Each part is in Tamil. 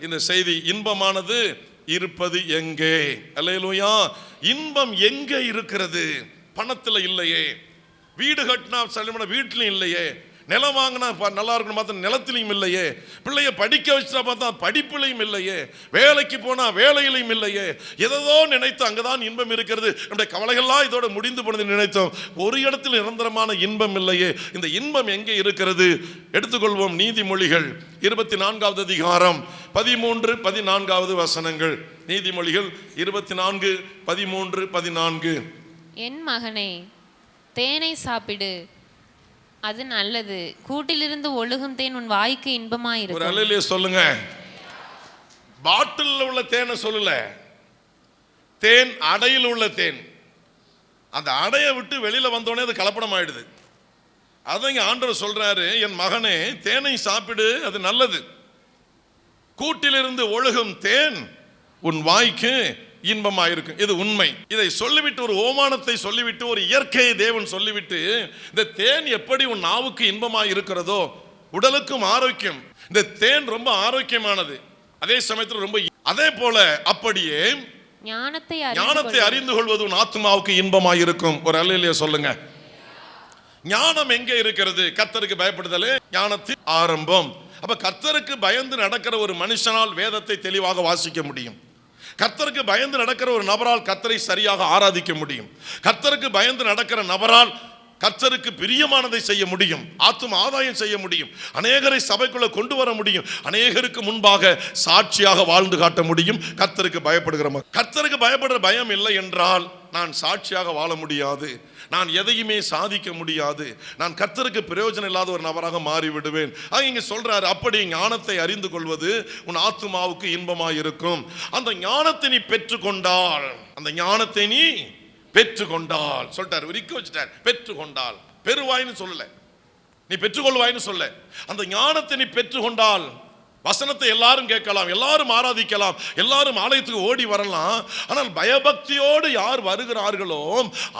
இந்த செய்தி, இன்பமானது இருப்பது எங்கே? அல்லேலூயா. இன்பம் எங்கே இருக்கிறது? பணத்தில் இல்லையே, வீடு கட்டினா செல்வம் வீட்டிலும் இல்லையே, நிலம் வாங்கினா நல்லா இருக்கணும் பார்த்தா நிலத்திலையும் இல்லையே, பிள்ளைய படிக்க வச்சா பார்த்தா படிப்பிலையும் இல்லையே, வேலைக்கு போனால் வேலையிலையும் இல்லையே, எதோ நினைத்தோம் அங்கதான் இன்பம் இருக்கிறது, நம்முடைய கவலைகள்லாம் இதோட முடிந்து போனது நினைத்தோம், ஒரு இடத்தில் நிரந்தரமான இன்பம் இல்லையே. இந்த இன்பம் எங்கே இருக்கிறது? எடுத்துக்கொள்வோம் நீதிமொழிகள் 24வது அதிகாரம் 13, 14வது வசனங்கள். நீதிமொழிகள் 24, 13, 14. என் மகனே, தேனை சாப்பிடு, அது நல்லது. கூட்டிலிருந்து ஒழுகும் தேன் உன் வாய்க்கு இன்பமாயிருக்கும். ஒரு அல்லேலூயா சொல்லுங்க. பாட்டில் உள்ள தேனை சொல்லல, தேன் அடையில் உள்ள தேன். அந்த அடையை விட்டு வெளியில வந்தோடனே அது கலப்படம் ஆயிடுது. அதான் ஆண்டவர் சொல்றாரு, என் மகனே தேனை சாப்பிடு, அது நல்லது. கூட்டிலிருந்து ஒழுகும் தேன் உன் வாய்க்கு இன்பமாயிருக்கும். இது உண்மை. இதை சொல்லிவிட்டு ஒரு ஓமானத்தை சொல்லிவிட்டு, ஒரு இயற்கையை தேவன் சொல்லிவிட்டு, இந்த தேன் எப்படி உன் நாவுக்கு இன்பமாய் இருக்கிறதோ உடலுக்கும் ஆரோக்கியம். இந்த தேன் ரொம்ப ஆரோக்கியமானது, அதே சமயத்தில் ரொம்ப. அதே போல அப்படியே ஞானத்தை அறிந்து கொள்வது உன் ஆத்மாவுக்கு இன்பமாய் இருக்கும். ஒரு அல்லேலூயா சொல்லுங்க. ஞானம் எங்கே இருக்கிறது? கர்த்தருக்கு பயப்படுதலே ஞானத்தின் ஆரம்பம். அப்ப கர்த்தருக்கு பயந்து நடக்கிற ஒரு மனுஷனால் வேதத்தை தெளிவாக வாசிக்க முடியும். கர்த்தருக்கு பயந்து நடக்கிற ஒரு நபரால் கர்த்தரை சரியாக ஆராதிக்க முடியும். கர்த்தருக்கு பயந்து நடக்கிற நபரால் கர்த்தருக்கு பிரியமானதை செய்ய முடியும், ஆத்தும ஆதாயம் செய்ய முடியும், அநேகரை சபைக்குள்ள கொண்டு வர முடியும், அநேகருக்கு முன்பாக சாட்சியாக வாழ்ந்து காட்ட முடியும். கர்த்தருக்கு பயப்படுகிற கர்த்தருக்கு பயப்படுற பயம் இல்லை என்றால் நான் சாட்சியாக வாழ முடியாது, நான் எதையுமே சாதிக்க முடியாது, நான் கர்த்தருக்கு பிரயோஜனம் இல்லாத ஒரு நபராக மாறிவிடுவேன். இங்க சொல்றாரு, அப்படி ஞானத்தை அறிந்து கொள்வது உன் ஆத்துமாவுக்கு இன்பமாய் இருக்கும். அந்த ஞானத்தை நீ பெற்றுக்கொண்டால், அந்த ஞானத்தை நீ பெற்றுக்கொண்டால் சொல்லிட்டார், விரிக்க வச்சுட்டார். பெற்றுக்கொண்டால், பெறுவாய்னு சொல்லல, நீ பெற்றுக்கொள்வாய்னு சொல்ல. அந்த ஞானத்தை நீ பெற்றுக்கொண்டால் வசனத்தை எல்லாரும் கேட்கலாம், எல்லாரும் ஆராதிக்கலாம், எல்லாரும் ஆலயத்துக்கு ஓடி வரலாம். ஆனால் பயபக்தியோடு யார் வருகிறார்களோ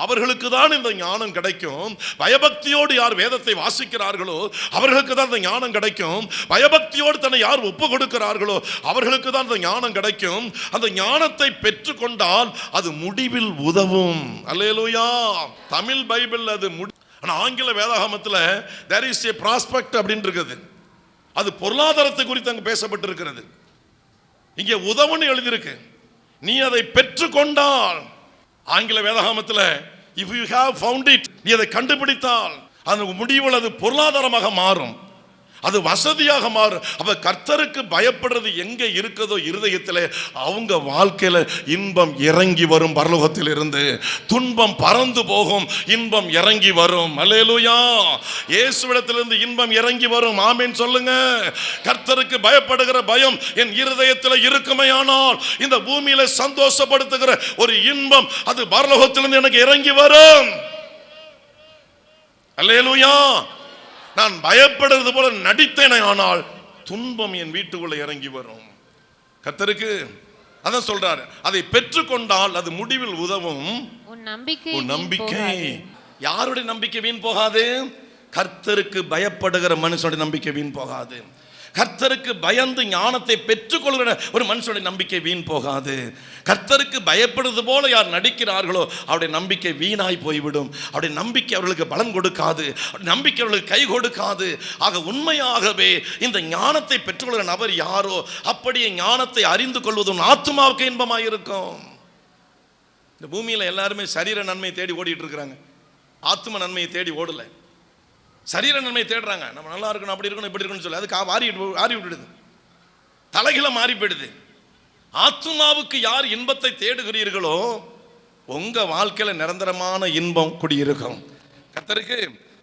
அவர்களுக்கு தான் இந்த ஞானம் கிடைக்கும். பயபக்தியோடு யார் வேதத்தை வாசிக்கிறார்களோ அவர்களுக்கு தான் இந்த ஞானம் கிடைக்கும். பயபக்தியோடு தன்னை யார் ஒப்பு கொடுக்கிறார்களோ அவர்களுக்கு தான் இந்த ஞானம் கிடைக்கும். அந்த ஞானத்தை பெற்றுக்கொண்டால் அது முடிவில் உதவும். அல்லேலூயா. தமிழ் பைபிள் அது ஆனால் ஆங்கில வேதாகமத்தில் there is a prospect அப்படின்னு இருக்குது. அது பொருளாதாரத்தை குறித்து அங்கு பேசப்பட்டிருக்கிறது. இங்கே உதவுன்னு எழுதியிருக்கு. நீ அதை பெற்றுக்கொண்டால், ஆங்கில வேதாகமத்தில் if you have found it, நீ அதை கண்டுபிடித்தால் அந்த முடிவில் அது பொருளாதாரமாக மாறும், அது வசதியாக மாறும். அப்ப கர்த்தருக்கு பயப்படுறது எங்க இருக்குதோ இருதயத்தில், அவங்க வாழ்க்கையில இன்பம் இறங்கி வரும். பரலோகத்தில் இருந்து துன்பம் பறந்து போகும், இன்பம் இறங்கி வரும். அல்லேலூயா. இயேசுவிடத்திலிருந்து இன்பம் இறங்கி வரும். ஆமென் சொல்லுங்க. கர்த்தருக்கு பயப்படுகிற பயம் என் இருதயத்தில் இருக்குமேயானால் இந்த பூமியில சந்தோஷப்படுத்துகிற ஒரு இன்பம் அது பரலோகத்திலிருந்து எனக்கு இறங்கி வரும். அல்லேலூயா. நான் பயப்படுறது போல நடித்தேனே ஆனால் துன்பம் என் வீட்டுக்குள்ள இறங்கி வரும். கர்த்தருக்கு அதான் சொல்றாரு, அதை பெற்றுக்கொண்டால் அது முடிவில் உதவும். உன் நம்பிக்கை, யாருடைய நம்பிக்கை வீண் போகாது? கர்த்தருக்கு பயப்படுகிற மனுஷனுடைய நம்பிக்கை வீண் போகாது. கர்த்தருக்கு பயந்து ஞானத்தை பெற்றுக்கொள்கிற ஒரு மனுஷனுடைய நம்பிக்கை வீண் போகாது. கர்த்தருக்கு பயப்படுறது போல யார் நடிக்கிறார்களோ அவருடைய நம்பிக்கை வீணாய் போய்விடும். அவருடைய நம்பிக்கை அவர்களுக்கு பலன் கொடுக்காது, நம்பிக்கை அவர்களுக்கு கை கொடுக்காது. ஆக உண்மையாகவே இந்த ஞானத்தை பெற்றுக்கொள்கிற நபர் யாரோ அப்படியே ஞானத்தை அறிந்து கொள்வதும் ஆத்துமாவுக்கு இன்பமாக இருக்கும். இந்த பூமியில் எல்லாருமே சரீர நன்மையை தேடி ஓடிட்டு இருக்கிறாங்க, ஆத்தும நன்மையை தேடி ஓடல. சரீர நன்மையை தேடுறாங்க, நம்ம நல்லா இருக்கணும், அப்படி இருக்கணும், இப்படி இருக்கணும்னு சொல்லி அதுக்கு ஆறி விட்டுடுது, தலைகளை மாறி போயிடுது. ஆத்துமாவுக்கு யார் இன்பத்தை தேடுகிறீர்களோ உங்க வாழ்க்கையில நிரந்தரமான இன்பம் குடியிருக்கும். கர்த்தருக்கு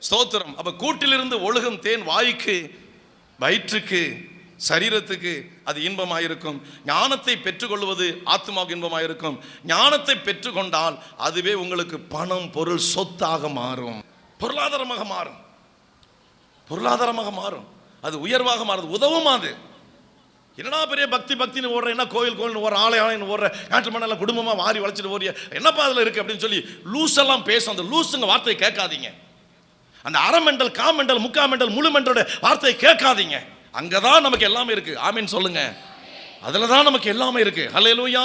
ஸ்தோத்திரம். அப்ப கூட்டிலிருந்து ஒழுகும் தேன் வாய்க்கு, வயிற்றுக்கு, சரீரத்துக்கு அது இன்பமாயிருக்கும். ஞானத்தை பெற்றுக்கொள்வது ஆத்துமாவுக்கு இன்பமாயிருக்கும். ஞானத்தை பெற்றுக்கொண்டால் அதுவே உங்களுக்கு பணம், பொருள், சொத்தாக மாறும், பொருளாதாரமாக மாறும், பொருளாதாரமாக மாறும், அது உயர்வாக மாறுது, உதவும். அது என்னடா பெரிய பக்தின்னு ஓடுற, என்ன கோயில் ஓடுற, ஆலயம் ஓடுற, நாட்டு மண்ணெல்லாம் குடும்பமாக வாரி வளைச்சிட்டு ஓடிய என்னப்பா அதில் இருக்கு அப்படின்னு சொல்லி லூஸ் எல்லாம் பேசும். அந்த லூஸுங்க வார்த்தையை கேட்காதீங்க. அந்த அரை மெண்டல், காமெண்டல், முக்கா மெண்டல், முழு மெண்டலோட வார்த்தையை கேட்காதீங்க. அங்கதான் நமக்கு எல்லாமே இருக்கு. ஆமீன் சொல்லுங்க. அதுல தான் நமக்கு எல்லாமே இருக்கு. ஹல்லேலூயா.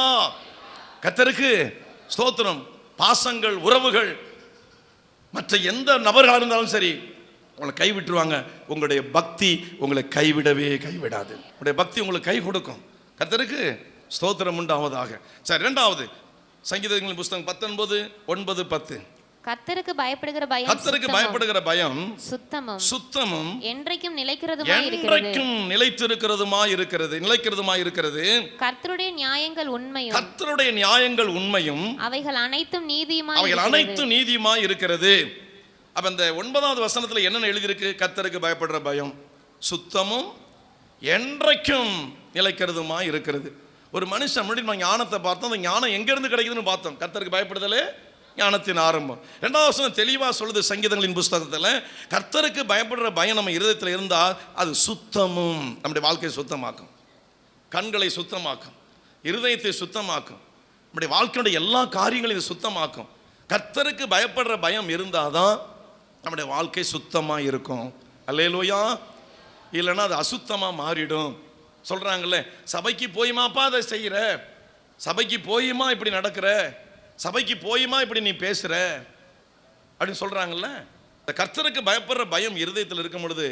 கர்த்தருக்கு ஸ்தோத்திரம். பாசங்கள், உறவுகள், மற்ற எந்த நபர்களாக இருந்தாலும் சரி உங்களை கைவிட்டுருவாங்க. உங்களுடைய பக்தி உங்களை கைவிடவே கைவிடாது. உங்களுடைய பக்தி உங்களுக்கு கை கொடுக்கும். கர்த்தருக்கு ஸ்தோத்திரம் உண்டாவதாக. சரி, இரண்டாவது சங்கீதங்களின் புஸ்தகம் 19:9-10. கர்த்தருக்கு பயப்படுகிற பயம், கர்த்தருக்கு பயப்படுகிற பயம் சுத்தமும் சுத்தமும் என்றைக்கும் நிலைக்கிறதுமாய் இருக்கிறது. என்றைக்கும் நிலைத்திருக்கிறதுமாய் இருக்கிறது. நிலைக்கிறதுமாய் இருக்கிறது. கர்த்தருடைய நியாயங்கள் உண்மையும், கர்த்தருடைய நியாயங்கள் உண்மையும், அவைகள் அனைத்தும் நீதியுமாய் அவைகள் இருக்கிறது. அனைத்தும் நீதியுமாய் இருக்கிறது. அப்ப இந்த 9வது வசனத்துல என்னென்ன எழுதியிருக்கு? கர்த்தருக்கு பயப்படுற பயம் சுத்தமும் என்றைக்கும் நிலைக்கிறதுமாய் இருக்கிறது. ஒரு மனுஷன் முன்னாடி நம்ம ஞானத்தை பார்த்தோம். அந்த ஞானம் எங்கிருந்து கிடைக்குதுன்னு பார்த்தோம். கர்த்தருக்கு பயப்படுதலே ஞானத்தின் ஆரம்பம். 2வது வசனம் தெளிவாக சொல்லுது சங்கீதங்களின் புஸ்தகத்தில், கர்த்தருக்கு பயப்படுற பயம் நம்ம இருதயத்தில் இருந்தால் அது சுத்தமும், நம்முடைய வாழ்க்கையை சுத்தமாக்கும், கண்களை சுத்தமாக்கும், இருதயத்தை சுத்தமாக்கும், நம்முடைய வாழ்க்கையுடைய எல்லா காரியங்களையும் சுத்தமாக்கும். கர்த்தருக்கு பயப்படுற பயம் இருந்தால் தான் நம்முடைய வாழ்க்கை சுத்தமாக இருக்கும். அல்லேலூயா. இல்லைன்னா அது அசுத்தமாக மாறிடும். சொல்கிறாங்கல்ல, சபைக்கு போயுமாப்பா அதை செய்கிற, சபைக்கு போயுமா இப்படி நடக்கிற, சபைக்கு போயுமா இப்படி நீ பேசுகிற அப்படின்னு சொல்கிறாங்கல்ல. இந்த கர்த்தருக்கு பயப்படுற பயம் இருதயத்தில் இருக்கும் பொழுது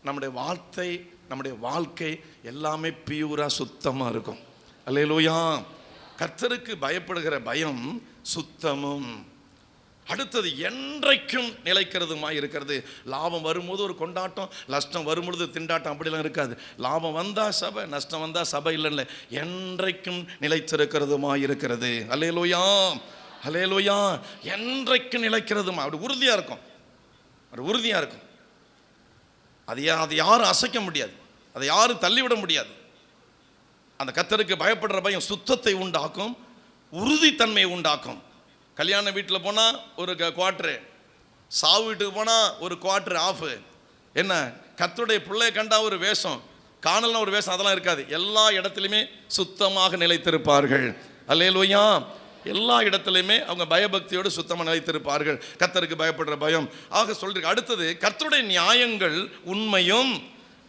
நம்முடைய வார்த்தை, நம்முடைய வாழ்க்கை எல்லாமே பியூராக சுத்தமாக இருக்கும். அல்லேலூயா. கர்த்தருக்கு பயப்படுகிற பயம் சுத்தமும், அடுத்தது என்றைக்கும் நிலைக்கிறதுமாய் இருக்கிறது. லாபம் வரும்போது ஒரு கொண்டாட்டம், நஷ்டம் வரும்பொழுது திண்டாட்டம், அப்படிலாம் இருக்காது. லாபம் வந்தால் சபை, நஷ்டம் வந்தால் சபை இல்லைல்ல, என்றைக்கும் நிலைத்திருக்கிறதுமாய் இருக்கிறது. அல்லேலூயா, அல்லேலூயா. என்றைக்கும் நிலைக்கிறதுமா, அப்படி உறுதியாக இருக்கும், அப்படி உறுதியாக இருக்கும். அதை யாரும் அசைக்க முடியாது, அதை யாரும் தள்ளிவிட முடியாது. அந்த கர்த்தருக்கு பயப்படுற பயம் சுத்தத்தை உண்டாக்கும், உறுதித்தன்மையை உண்டாக்கும். கல்யாண வீட்டில் போனால் ஒரு குவார்ட்ரு, சாவு வீட்டுக்கு போனால் ஒரு குவார்ட்ரு ஆஃபு. என்ன, கர்த்தருடைய பிள்ளையை கண்டா ஒரு வேஷம், காணல்னா ஒரு வேஷம், அதெல்லாம் இருக்காது. எல்லா இடத்துலையுமே சுத்தமாக நிலைத்திருப்பார்கள். அல்லேலூயா. எல்லா இடத்துலையுமே அவங்க பயபக்தியோடு சுத்தமாக நிலைத்திருப்பார்கள். கர்த்தருக்கு பயப்படுற பயம். ஆக சொல்றீங்க. அடுத்தது, கர்த்தருடைய நியாயங்கள் உண்மையும்,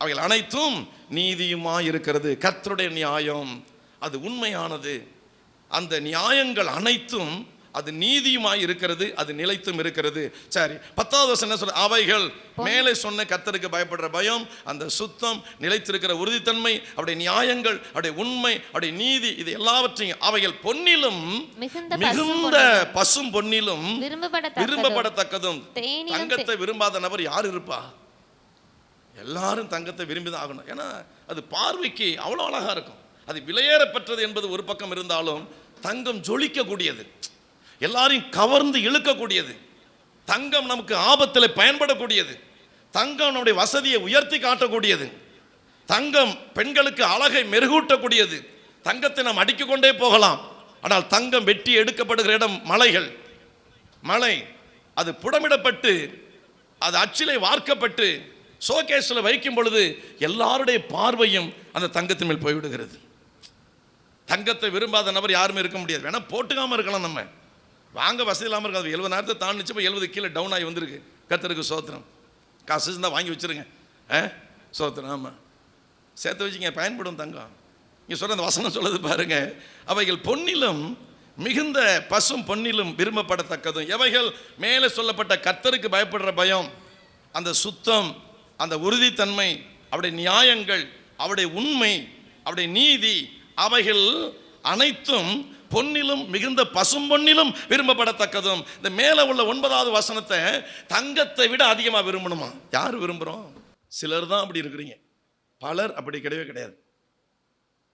அவைகள் அனைத்தும் நீதியுமாய் இருக்கிறது. கர்த்தருடைய நியாயம் அது உண்மையானது, அந்த நியாயங்கள் அனைத்தும் அது நீதியுமாய் இருக்கிறது, அது நிலைத்தும் இருக்கிறது. சரி, 10வது வசனம் என்ன சொல்ற? அவைகள் மேலே சொன்ன கர்த்தருக்கு பயப்படுற பயம், அந்த சுத்தம், நிலைத்திருக்கிற உறுதித்தன்மை, அவருடைய நியாயங்கள், அவருடைய உண்மை, அவருடைய நீதி, இது எல்லாவற்றையும் அவைகள் பொன்னிலும் மிகுந்த பசும் பொன்னிலும் விரும்பப்படத்தக்கதும். தங்கத்தை விரும்பாத நபர் யார் இருப்பா? எல்லாரும் தங்கத்தை விரும்பிதான் ஆகணும். ஏன்னா அது பார்வைக்கு அவ்வளோ அழகா இருக்கும். அது விலையேறப்பெற்றது என்பது ஒரு பக்கம் இருந்தாலும், தங்கம் ஜொலிக்கக்கூடியது, எல்லாரையும் கவர்ந்து இழுக்கக்கூடியது, தங்கம் நமக்கு ஆபத்தில் பயன்படக்கூடியது, தங்கம் நம்முடைய வசதியை உயர்த்தி காட்டக்கூடியது, தங்கம் பெண்களுக்கு அழகை மெருகூட்டக்கூடியது. தங்கத்தை நாம் அடித்துக் கொண்டே போகலாம். ஆனால் தங்கம் வெட்டி எடுக்கப்படுகிற இடம் மலைகள், மலை, அது புடமிடப்பட்டு, அது அச்சிலை வார்க்கப்பட்டு ஷோகேஸில் வைக்கும் பொழுது எல்லாருடைய பார்வையும் அந்த தங்கத்தின் மேல் போய்விடுகிறது. தங்கத்தை விரும்பாத நபர் யாருமே இருக்க முடியாது. வேணா போட்டுக்காமல் இருக்கலாம், நம்ம வாங்க வசதி இல்லாமல் இருக்காது. 70,000 தாண்டிச்சு, இப்போ 70 கீழே டவுன் ஆகி வந்திருக்கு. கர்த்தருக்கு சோத்திரம். காசு இருந்தால் வாங்கி வச்சுருங்க. சோத்திரம். ஆமாம், சேர்த்து வச்சுங்க, பயன்படும் தங்கம். இங்கே சொல்கிற அந்த வசனம் சொல்லுது பாருங்க, அவைகள் பொன்னிலும் மிகுந்த பசும் பொன்னிலும் விரும்பப்படத்தக்கதும். எவைகள் மேலே சொல்லப்பட்ட கர்த்தருக்கு பயப்படுற பயம், அந்த சுத்தம், அந்த உறுதித்தன்மை, அவருடைய நியாயங்கள், அவருடைய உண்மை, அவருடைய நீதி, அவைகள் அனைத்தும் பொன்னிலும் மிகுந்த பசும் பொன்னிலும் விரும்பப்படத்தக்கதும். இந்த மேலே உள்ள 9வது வசனத்தை தங்கத்தை விட அதிகமாக விரும்பணுமா? யார் விரும்புகிறோம்? சிலர் தான் அப்படி இருக்கிறீங்க, பலர் அப்படி கிடையவே கிடையாது.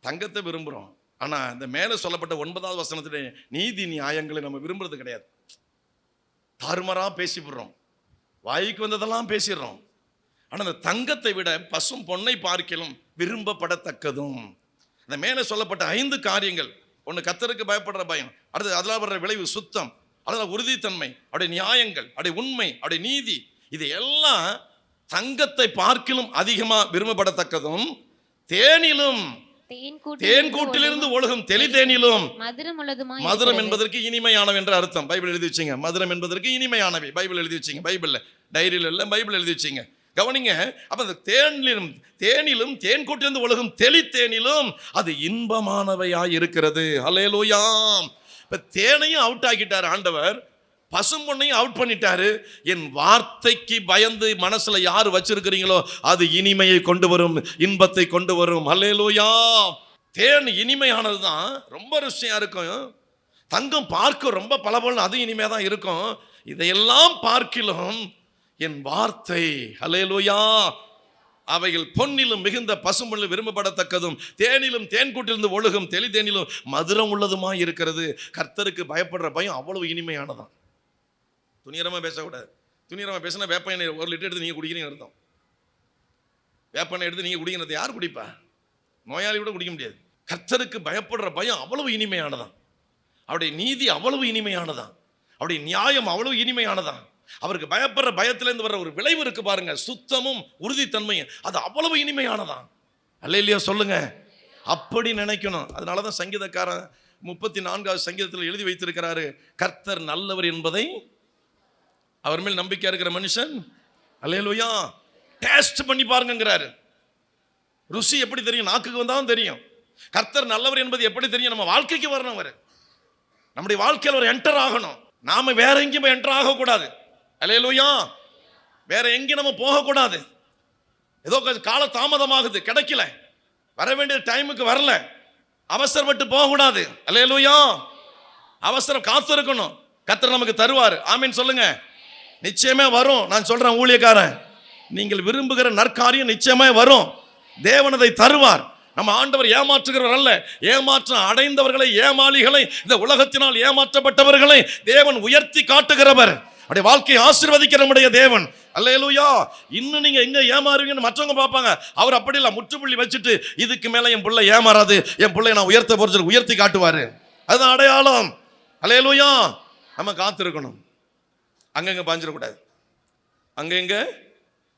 தங்கத்தை விரும்புகிறோம், ஆனால் இந்த மேலே சொல்லப்பட்ட 9வது வசனத்துடைய நீதி நியாயங்களை நம்ம விரும்புறது கிடையாது. தாறுமாறாக பேசிவிடுறோம், வாய்க்கு வந்ததெல்லாம் பேசிடுறோம். ஆனால் அந்த தங்கத்தை விட பசும் பொன்னை பார்க்கிலும் விரும்பப்படத்தக்கதும். இந்த மேலே சொல்லப்பட்ட 5 காரியங்கள், ஒன்று கர்த்தருக்கு பயப்படுற பயம், அடுத்து அதில் வர்ற விளைவு சுத்தம், அதில் உறுதித்தன்மை, அவருடைய நியாயங்கள், அவருடைய உண்மை, அவருடைய நீதி, இது எல்லாம் தங்கத்தை பார்க்கிலும் அதிகமாக விரும்பப்படத்தக்கதும், தேனிலும், தேன்கூட்டிலிருந்து ஒழுகும் தெளி தேனிலும் மதுரம் என்பதற்கு இனிமையானவை என்ற அர்த்தம். பைபிள் எழுதி வச்சிங்க. மதுரம் என்பதற்கு இனிமையானவை, பைபிள் எழுதி வச்சிங்க. பைபிளில் டைரியில் இல்லை, பைபிள் எழுதி வச்சிங்க. கவனிங்க. அப்ப அந்த தேனிலும் தேன் கூட்டிலிருந்து ஒழுகும் தெளித்தேனிலும் அது இன்பமானவையாய் இருக்கிறது. அல்லேலூயா. இப்ப தேனையும் அவுட் ஆக்கிட்டார் ஆண்டவர், பசும்பொன்னையும் அவுட் பண்ணிட்டாரு. என் வார்த்தைக்கு பயந்து மனசுல யார் வச்சிருக்கிறீங்களோ அது இனிமையை கொண்டு வரும், இன்பத்தை கொண்டு வரும். அல்லேலூயா. தேன் இனிமையானது தான், ரொம்ப ருசியா இருக்கும். தங்கம் பார்க்க ரொம்ப பளபளன்னு அது இனிமையா தான் இருக்கும். இதையெல்லாம் பார்க்கிலும் என் வார்த்தை, அல்லேலூயா, அவைகள் பொன்னிலும் மிகுந்த பசும்பொன்னிலும் விரும்பப்படத்தக்கதும் தேனிலும் தேன்கூட்டிலிருந்து ஒழுகும் தெளிதேனிலும் மதுரம் உள்ளதுமாய் இருக்கிறது. கர்த்தருக்கு பயப்படுற பயம் அவ்வளவு இனிமையானதான். துணிகரமா பேசக்கூடாது. துணிகரமா பேசினா வேப்ப எண்ணெய் 1 லிட்டர் எடுத்து நீங்க குடிக்கிறீங்கன்னு அர்த்தம். வேப்ப எண்ணெய் எடுத்து நீங்க குடிக்கிறது யார் குடிப்பா? நோயாளி கூட குடிக்க முடியாது. கர்த்தருக்கு பயப்படுற பயம் அவ்வளவு இனிமையானதான். அவருடைய நீதி அவ்வளவு இனிமையானதான். அவருடைய நியாயம் அவ்வளவு இனிமையானதான். அவருக்கு பயப்படுற பயத்திலேருந்து வர்ற ஒரு விளைவு இருக்கு பாருங்க, சுத்தமும் உறுதித்தன்மையும், அது அவ்வளவு இனிமையானதான். அல்லேலூயா சொல்லுங்க. அப்படி நினைக்கணும். அதனாலதான் சங்கீதக்காரன் 34வது சங்கீதத்தில் எழுதி வைத்திருக்கிறாரு, கர்த்தர் நல்லவர் என்பதை அவர் மேல் நம்பிக்கை இருக்கிற மனுஷன், அல்லேலூயா, டேஸ்ட் பண்ணி பாருங்கிறாரு. ருசி எப்படி தெரியும்? நாக்குக்கு வந்தாலும் தெரியும். கர்த்தர் நல்லவர் என்பது எப்படி தெரியும்? நம்ம வாழ்க்கைக்கு வரணும். அவர் நம்முடைய வாழ்க்கையில் ஒரு என்டர் ஆகணும். நாம வேற எங்கேயும் என்டர் ஆகக்கூடாது. அல்லேலூயா. வேற எங்கேயும் நம்ம போகக்கூடாது. ஏதோ கால தாமதமாகுது, கிடைக்கல, வர வேண்டிய டைமுக்கு வரல, அவசரப்பட்டு போகக்கூடாது. அல்லேலூயா. அவசரம் காத்திருக்கணும். கர்த்தர் நமக்கு தருவார். ஆமீன் சொல்லுங்க. நிச்சயமே வரும். நான் சொல்றேன் ஊழியக்காரன், நீங்கள் விரும்புகிற நற்காரியம் நிச்சயமே வரும். தேவன் அதை தருவார். நம்ம ஆண்டவர் ஏமாற்றுகிறவர் அல்ல. ஏமாற்றம் அடைந்தவர்களை, ஏமாளிகளை, இந்த உலகத்தினால் ஏமாற்றப்பட்டவர்களை தேவன் உயர்த்தி காட்டுகிறவர். அவருடைய வாழ்க்கையை ஆசீர்வதிக்கிற நம்முடைய தேவன். அல்லேலூயா. இன்னும் நீங்க எங்க ஏமாறுவீங்கன்னு மற்றவங்க பார்ப்பாங்க. அவர் அப்படி இல்லை, முற்றுப்புள்ளி வச்சுட்டு இதுக்கு மேல என் பிள்ளை ஏமாறாது, என் பிள்ளை நான் உயர்த்த போறது உயர்த்தி காட்டுவாரு. அதுதான் அடையாளம். அல்லேலூயா. நம்ம காத்திருக்கணும். அங்கங்க பாஞ்சிடக்கூடாது. அங்கங்க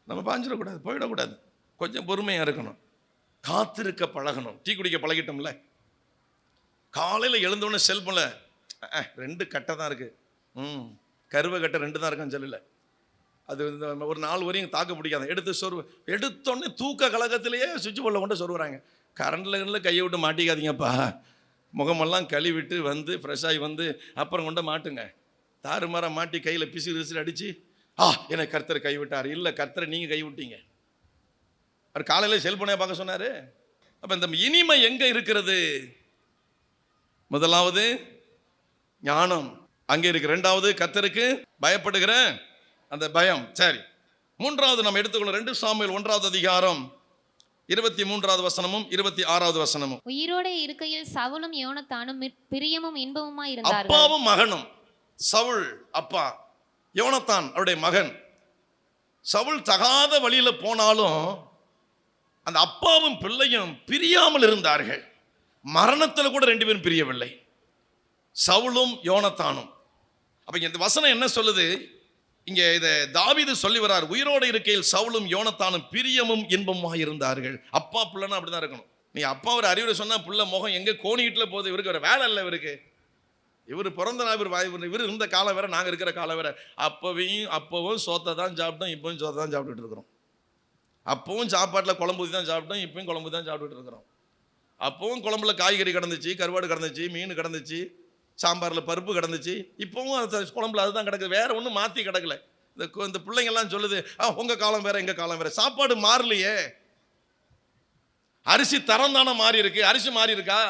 நம்ம பாஞ்சிடக்கூடாது, போயிடக்கூடாது. கொஞ்சம் பொறுமையா இருக்கணும், காத்திருக்க பழகணும். டீ குடிக்க பழகிட்டோம்ல, காலையில் எழுந்தோடனே செல்போன்ல 2 கட்டை தான் இருக்கு, கருவை கட்டை 2 தான் இருக்கான்னு சொல்லல. அது ஒரு 4 வரையும் தாக்க பிடிக்காது. எடுத்து சொருவு, எடுத்தோடனே தூக்க கழகத்திலேயே சுவிட்ச் போர்டில் கொண்டு சொருவுறாங்க. கரண்டில் கையை விட்டு மாட்டிக்காதீங்கப்பா. முகமெல்லாம் கழுவிட்டு வந்து ஃப்ரெஷ்ஷாகி வந்து அப்புறம் கொண்டு மாட்டுங்க. தாறுமாற மாட்டி கையில் பிசிறு அடித்து என்னை கர்த்தர் கைவிட்டார். இல்லை, கர்த்தரை நீங்கள் கைவிட்டீங்க. அவர் காலையில் செல்போனே பார்க்க சொன்னார். அப்போ இந்த இனிமை எங்கே இருக்கிறது? முதலாவது ஞானம் அங்கே இருக்கு. 2வது கர்த்தருக்கு பயப்படுகிற அந்த பயம். சரி, 3வது நம்ம எடுத்துக்கொள்ள 2 சாமுவேல் 1வது அதிகாரம் 23வது வசனமும் 26வது வசனமும். உயிரோட இருக்கையில் சவுலும் யோனத்தானும் பிரியமும் இன்பமுமாய் இருந்தார்கள். அப்பாவும் மகனும். சவுல் அப்பா, யோனத்தான் அவருடைய மகன். சவுல் தகாத வழியில போனாலும் அந்த அப்பாவும் பிள்ளையும் பிரியாமல் இருந்தார்கள். மரணத்தில் கூட 2 பேரும் பிரியவில்லை, சவுலும் யோனத்தானும். அப்ப இந்த வசனம் என்ன சொல்லுது? இங்க இதை தாவீது சொல்லி வர்றார். உயிரோடு இருக்கையில் சவுலும் யோனத்தானும் பிரியமும் இன்பமுமாய் இருந்தார்கள். அப்பா பிள்ளைன்னா அப்படிதான் இருக்கணும். நீ அப்பா ஒரு அறிவுரை சொன்னா புள்ள முகம் எங்க கோணிட்டுல போகுது. இவருக்கு ஒரு வேலை இல்லை. இவர் பிறந்த நாள், இவர் இருந்த காலம் வேற, நாங்கள் இருக்கிற காலம் வேற. அப்பவும் சோத்தை தான் சாப்பிட்டோம், இப்பவும் சோத்தை தான் சாப்பிட்டுட்டு இருக்கிறோம். அப்பவும் சாப்பாட்டில் குழம்பு தான் சாப்பிட்டோம், இப்பவும் குழம்பு தான் சாப்பிட்டுட்டு இருக்கிறோம். அப்பவும் குழம்புல காய்கறி கிடந்துச்சு, கருவாடு கிடந்துச்சு, மீன் கிடந்துச்சு, சாம்பாரில் பருப்பு கிடந்துச்சு, இப்பவும் குழம்புல அதுதான் கிடக்குது. வேற ஒன்றும் மாற்றி கிடக்கல. இந்த பிள்ளைங்கள்லாம் சொல்லுது உங்கள் காலம் வேற எங்கள் காலம் வேற. சாப்பாடு மாறலையே, அரிசி தரம் தானே மாறி இருக்கு, அரிசி மாறி இருக்கா?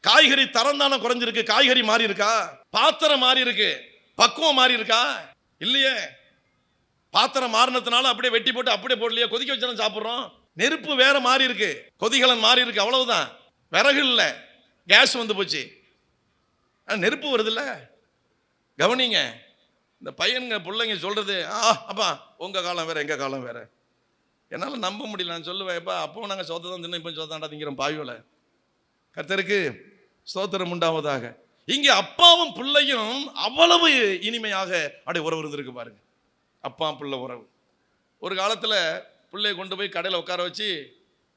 காய்கறி தரம் தானே குறைஞ்சிருக்கு, காய்கறி மாறி இருக்கா? பாத்திரம் மாறி இருக்கு, பக்குவம் மாறி இருக்கா? இல்லையே. பாத்திரம் மாறினதுனால அப்படியே வெட்டி போட்டு அப்படியே போடலையே, கொதிக்க வச்சு சாப்பிட்றோம். நெருப்பு வேற மாறி இருக்கு, கொதிகலன் மாறி இருக்கு, அவ்வளவுதான். விறகு இல்லை, கேஸ் வந்து போச்சு, நெருப்பு வருது இல்ல. கவனிங்க, இந்த பையனுங்க பிள்ளைங்க சொல்றது அப்பா உங்க காலம் வேற எங்க காலம் வேற. என்னால் நம்ப முடியல. நான் சொல்லுவேன், எப்பா அப்பவும் நாங்கள் சோத்தை தான் தின்ன, இப்போ சோத்தாண்டா திங்கிறோம் பாயோல. கர்த்தருக்கு ஸ்தோத்திரம் உண்டாவதாக. இங்கே அப்பாவும் பிள்ளையும் அவ்வளவு இனிமையாக அப்படி உறவு இருந்திருக்கு பாருங்க. அப்பா பிள்ளை உறவு. ஒரு காலத்தில் பிள்ளையை கொண்டு போய் கடையில் உட்கார வச்சு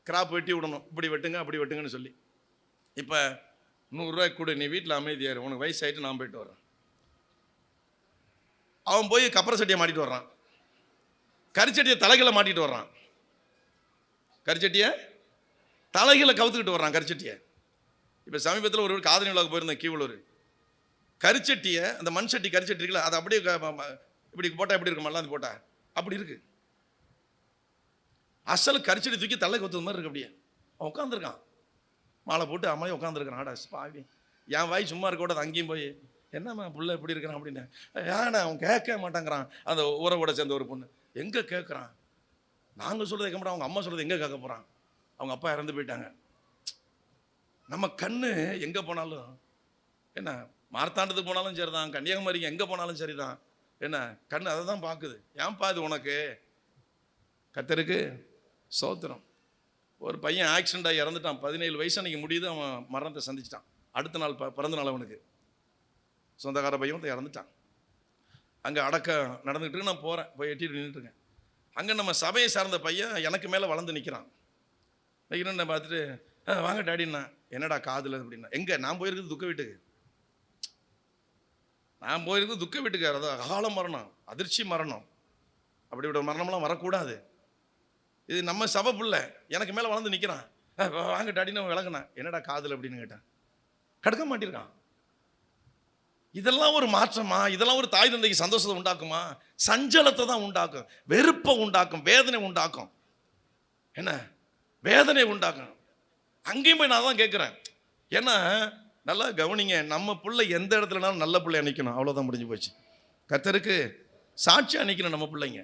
கிராப் வெட்டி விடணும், இப்படி வெட்டுங்க அப்படி வெட்டுங்கன்னு சொல்லி. இப்போ 100 ரூபாய் கொடு, நீ வீட்டில் அமைதியாரு, உனக்கு வயசாயிட்டு நான் போயிட்டு வரேன். அவன் போய் கப்பரை சட்டியை மாட்டிட்டு வர்றான். கரிச்சட்டியை தலைகளை மாட்டிட்டு வர்றான், கரிச்சட்டியை தலைகளை கவுத்துக்கிட்டு வர்றான் கரிச்சட்டியை. இப்போ சமீபத்தில் ஒரு காதணி விழாவுக்கு போயிருந்தேன் கீவளூர். கரிச்சட்டியை, அந்த மண் சட்டி கரிச்சட்டி இருக்குல்ல, அதை அப்படியே இப்படி போட்டால் எப்படி இருக்கும், மல்லாந்து போட்டா அப்படி இருக்கு. அசல் கரிச்சட்டி தூக்கி தலை கொத்துறது மாதிரி இருக்கு. அப்படியே அவன் உட்காந்துருக்கான், மாலை போட்டு அம்மாயே உட்காந்துருக்கான். ஆடா பாவி, என் வாய் சும்மா இருக்க கூட அங்கேயும் போய் என்னம்மா புள்ள எப்படி இருக்கிறான் அப்படின்னு ஏன்னா அவன் கேட்க மாட்டாங்கிறான். அந்த ஊரை சேர்ந்த ஒரு பொண்ணு எங்கே கேட்குறான், நாங்கள் சொல்கிறத கேட்க மாட்டான், அவங்க அம்மா சொல்கிறது எங்கே கேட்க போகிறான், அவங்க அப்பா இறந்து போயிட்டாங்க. நம்ம கண்ணு எங்கே போனாலும் என்ன, மார்த்தாண்டத்துக்கு போனாலும் சரி தான், கன்னியாகுமரிக்கு எங்கே போனாலும் சரி தான், என்ன கண்ணு அதை தான் பார்க்குது. ஏன்பா இது உனக்கு? கர்த்தருக்கு ஸ்தோத்திரம். ஒரு பையன் ஆக்சிடென்ட் ஆகி இறந்துட்டான், 17 வயசு அன்றைக்கி முடியுது, அவன் மரணத்தை சந்திச்சிட்டான். அடுத்த நாள் பிறந்த நாள் அவனுக்கு, சொந்தக்கார பையன் இறந்துட்டான். அங்கே அடக்க நடந்துகிட்டு இருக்கு. நான் போகிறேன், போய் எட்டிட்டு நின்றுட்டுருக்கேன். அங்கே நம்ம சபையை சார்ந்த பையன் எனக்கு மேலே வளர்ந்து நிற்கிறான். நிற்கிறேன் பார்த்துட்டு வாங்க டாடின்னா, என்னடா காதில் அப்படின்னா. எங்கே? நான் போயிருக்குது துக்க வீட்டுக்கு, நான் போயிருக்குது துக்க வீட்டுக்கு. அதான் அகால மரணம், அதிர்ச்சி மரணம், அப்படி விட மரணம்லாம் வரக்கூடாது. இது நம்ம சபை பிள்ளை எனக்கு மேலே வளர்ந்து நிற்கிறான். வாங்க டாடின்னு விளக்குனேன். என்னடா காதில் அப்படின்னு கேட்டேன். கடுக்க மாட்டிருக்கான். இதெல்லாம் ஒரு மாற்றமா? இதெல்லாம் ஒரு தாய் தந்தைக்கு சந்தோஷத்தை உண்டாக்குமா? சஞ்சலத்தை தான் உண்டாக்கும், வெறுப்பை உண்டாக்கும், வேதனை உண்டாக்கும். என்ன வேதனை உண்டாக்கும். அங்கேயும் போய் நான் தான் கேட்குறேன். ஏன்னா நல்லா கவனிங்க, நம்ம பிள்ளை எந்த இடத்துலனாலும் நல்ல பிள்ளையா நிற்கணும், அவ்வளோதான் முடிஞ்சு போச்சு. கர்த்தருக்கு சாட்சியாக நிற்கணும், நம்ம பிள்ளைங்க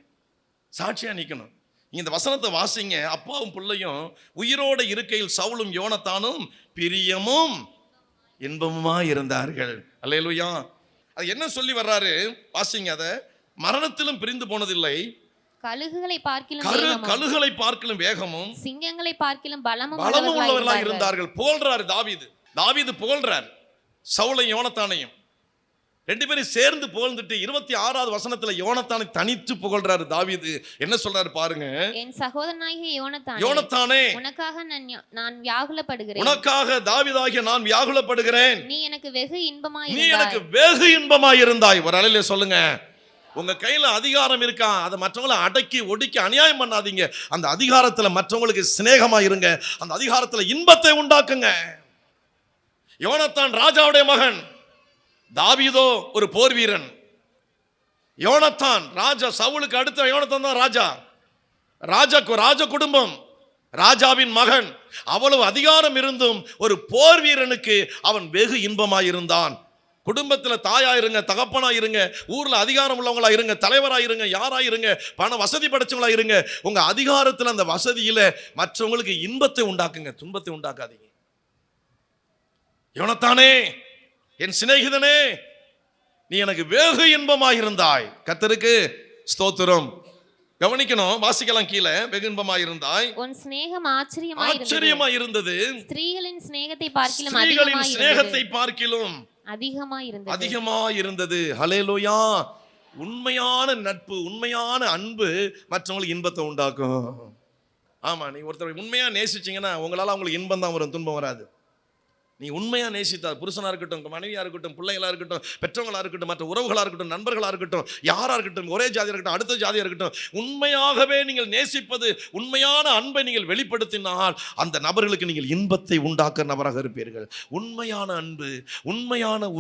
சாட்சியாக நிற்கணும். இந்த வசனத்தை வாசிங்க. அப்பாவும் பிள்ளையும் உயிரோடு இருக்கையில் சவுலும் யோனத்தானும் பிரியமும் இன்பமுமா இருந்தார்கள். அல்லேலூயா. அது என்ன சொல்லி வர்றாரு வாசிங்க. அதை மரணத்திலும் பிரிந்து போனதில்லை, கழுகுகளை பார்க்கிலும் வேகமும் சிங்கங்களை பார்க்கிலும் பலமும் உள்ளவர்களாக இருந்தார்கள். புகழ்றாரு தாவீது புகழ்றார் சவுலையும் யோனத்தானையும். ரெண்டு பேரும் சேர்ந்து புகழ்ந்துட்டு 26வது வசனத்துல யோனத்தானை தனித்து புகழ்றாரு தாவீது. என்ன சொல்றாரு பாருங்க. என் சகோதரனாகிய யோனத்தானே, உனக்காக நான் வியாகுலப்படுகிறேன், உனக்காக தாவீதாகிய நான் வியாகுலப்படுகிறேன். நீ எனக்கு வெகு இன்பமாய் இருந்தாய். ஒரு அலையில சொல்லுங்க. உங்க கையில அதிகாரம் இருக்கா, அதை மற்றவங்களை அடக்கி ஒடுக்கி அநியாயம் பண்ணாதீங்க. அந்த அதிகாரத்துல மற்றவங்களுக்கு சிநேகமா இருங்க, அந்த அதிகாரத்துல இன்பத்தை உண்டாக்குங்க. யோனத்தான் ராஜாவுடைய மகன், தாவீதோ ஒரு போர் வீரன். யோனத்தான் ராஜா, சவுலுக்கு அடுத்த யோனத்தான் தான் ராஜா குடும்பம், ராஜாவின் மகன். அவ்வளவு அதிகாரம் இருந்தும் ஒரு போர் வீரனுக்கு அவன் வெகு இன்பமாய் இருந்தான். குடும்பத்தில் தாயா இருங்க, தகப்பனா இருங்க, ஊர்ல அதிகாரம் உள்ளவங்களா இருங்க, தலைவரா இருங்க, யாரா இருங்க, பண வசதி படைச்சவங்களா இருங்க, உங்க அதிகாரத்தில் அந்த வசதியில மற்றவங்களுக்கு இன்பத்தை உண்டாக்குங்க, துன்பத்தை உண்டாக்காதீங்க. யோனத்தானே, என் சிநேகிதனே, நீ எனக்கு வெகு இன்பமாய் இருந்தாய். கர்த்தருக்கு ஸ்தோத்திரம். கவனிக்கணும், வாசிக்கலாம் கீழே. வெகு இன்பமாய் இருந்தாய், உன் சிநேகம் ஆச்சரியமாய் இருந்தது, ஸ்திரீகளின் சிநேகத்தை பார்க்கிலும் அதிகமாய் இருந்தது. ஹல்லேலூயா. உண்மையான நட்பு, உண்மையான அன்பு மற்றவங்களுக்கு இன்பத்தை உண்டாக்கும். ஆமா, நீ ஒருத்தர் உண்மையா நேசிச்சீங்கன்னா உங்களால அவங்களுக்கு இன்பம் தான் வரும், துன்பம் வராது. நீ உண்மையாக நேசித்தா, புருஷனாக இருக்கட்டும், மனைவியாக இருக்கட்டும், பிள்ளைகளாக இருக்கட்டும், பெற்றவங்களாக இருக்கட்டும், மற்ற உறவுகளாக இருக்கட்டும், நண்பர்களாக இருக்கட்டும், யாராக இருக்கட்டும், ஒரே ஜாதியாக இருக்கட்டும், அடுத்த ஜாதியாக இருக்கட்டும், உண்மையாகவே நீங்கள் நேசிப்பது, உண்மையான அன்பை நீங்கள் வெளிப்படுத்தினால் அந்த நபர்களுக்கு நீங்கள் இன்பத்தை உண்டாக்குற நபராக இருப்பீர்கள். உண்மையான அன்பு, உண்மையான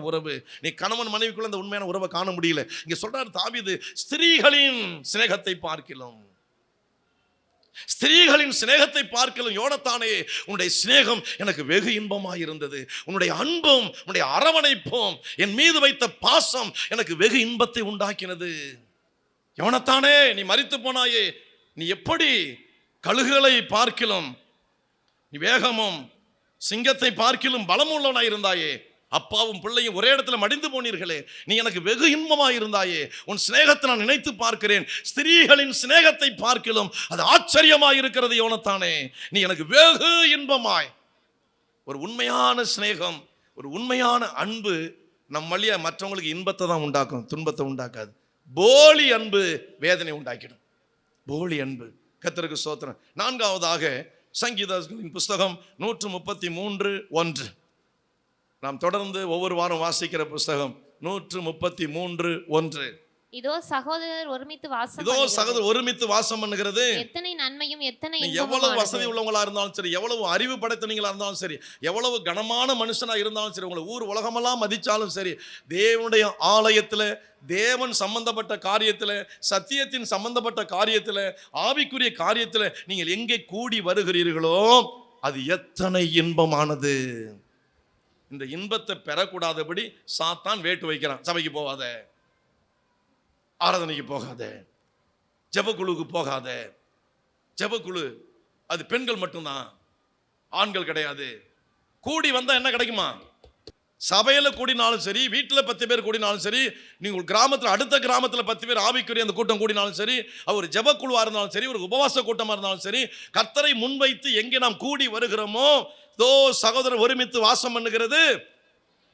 உறவு. நீ கணவன் மனைவிக்குள்ள அந்த உண்மையான உறவை காண முடியல. இங்கே சொல்றாரு தாவீது, ஸ்திரீகளின் சிநேகத்தை பார்க்கிலும் யோனத்தானே, உன்னுடைய சிநேகம் எனக்கு வெகு இன்பமாய் இருந்தது. உன்னுடைய அன்பும் உன்னுடைய அரவணைப்பும், என் மீது வைத்த பாசம் எனக்கு வெகு இன்பத்தை உண்டாக்கினது. யோனத்தானே, நீ மரித்து போனாயே, நீ எப்படி கழுகுகளை பார்க்கிலும் நீ வேகமும் சிங்கத்தை பார்க்கிலும் பலமுள்ளவனாய் இருந்தாயே, அப்பாவும் பிள்ளையும் ஒரே இடத்துல மடிந்து போனீர்களே, நீ எனக்கு வெகு இன்பமாய் இருந்தாயே. உன் சிநேகத்தை நான் நினைத்து பார்க்கிறேன். ஸ்திரீகளின் சிநேகத்தை பார்க்கிலும் அது ஆச்சரியமாய் இருக்கிறது. யோனத்தானே, நீ எனக்கு வெகு இன்பமாய். ஒரு உண்மையான சிநேகம், ஒரு உண்மையான அன்பு நம் வழியா மற்றவங்களுக்கு இன்பத்தை தான் உண்டாக்கும், துன்பத்தை உண்டாக்காது. போலி அன்பு வேதனை உண்டாக்கிடும். போலி அன்பு. கர்த்தருக்கு ஸ்தோத்திரம். 4வதாக சங்கீதங்களின் புஸ்தகம் 133:1. நாம் தொடர்ந்து ஒவ்வொரு வாரம் வாசிக்கிற புஸ்தகம் 133:1. இதோ சகோதரர் ஒருமித்து வாசம் இதோ பண்ணுகிறது. சகோதரர் ஒருமித்து வாசம் பண்ணுகிறது. எத்தனை நன்மையும் எத்தனை நீ இன்பமும் எவ்வளவு ஆனது. வசதி உள்ளவங்களா இருந்தாலும் சரி, எவ்வளவு அறிவு படைத்தவங்களா இருந்தாலும் சரி, எவ்வளவு கனமான மனுஷனா இருந்தாலும் சரி, உங்களை ஊர் உலகமெல்லாம் மதிச்சாலும் சரி, தேவனுடைய ஆலயத்துல, தேவன் சம்பந்தப்பட்ட காரியத்துல, சத்தியத்தின் சம்பந்தப்பட்ட காரியத்துல, ஆவிக்குரிய காரியத்துல நீங்கள் எங்கே கூடி வருகிறீர்களோ அது எத்தனை இன்பமானது. இந்த இன்பத்தை பெறக்கூடாதபடி சாத்தான் வேட்டு வைக்கிறான். சபைக்கு போகாத, ஆராதனைக்கு போகாத, ஜெபக்குழுவுக்கு போகாத. ஜெபக்குழு அது பெண்கள் மட்டும்தான், ஆண்கள் கிடையாது. கூடி வந்தா என்ன கிடைக்குமா? சபையில கூடினாலும் சரி, வீட்டில் 10 பேர் கூடினாலும் சரி, நீங்கள் கிராமத்தில் அடுத்த கிராமத்தில் 10 பேர் ஆவிக்குரிய அந்த கூட்டம் கூடினாலும் சரி, ஒரு ஜெபக்குழுவா இருந்தாலும் சரி, ஒரு உபவாச கூட்டமா இருந்தாலும் சரி, கர்த்தரை முன்வைத்து எங்கே நாம் கூடி வருகிறோமோ தோ சகோதரர் ஒருமித்து வாசம் பண்ணுகிறது.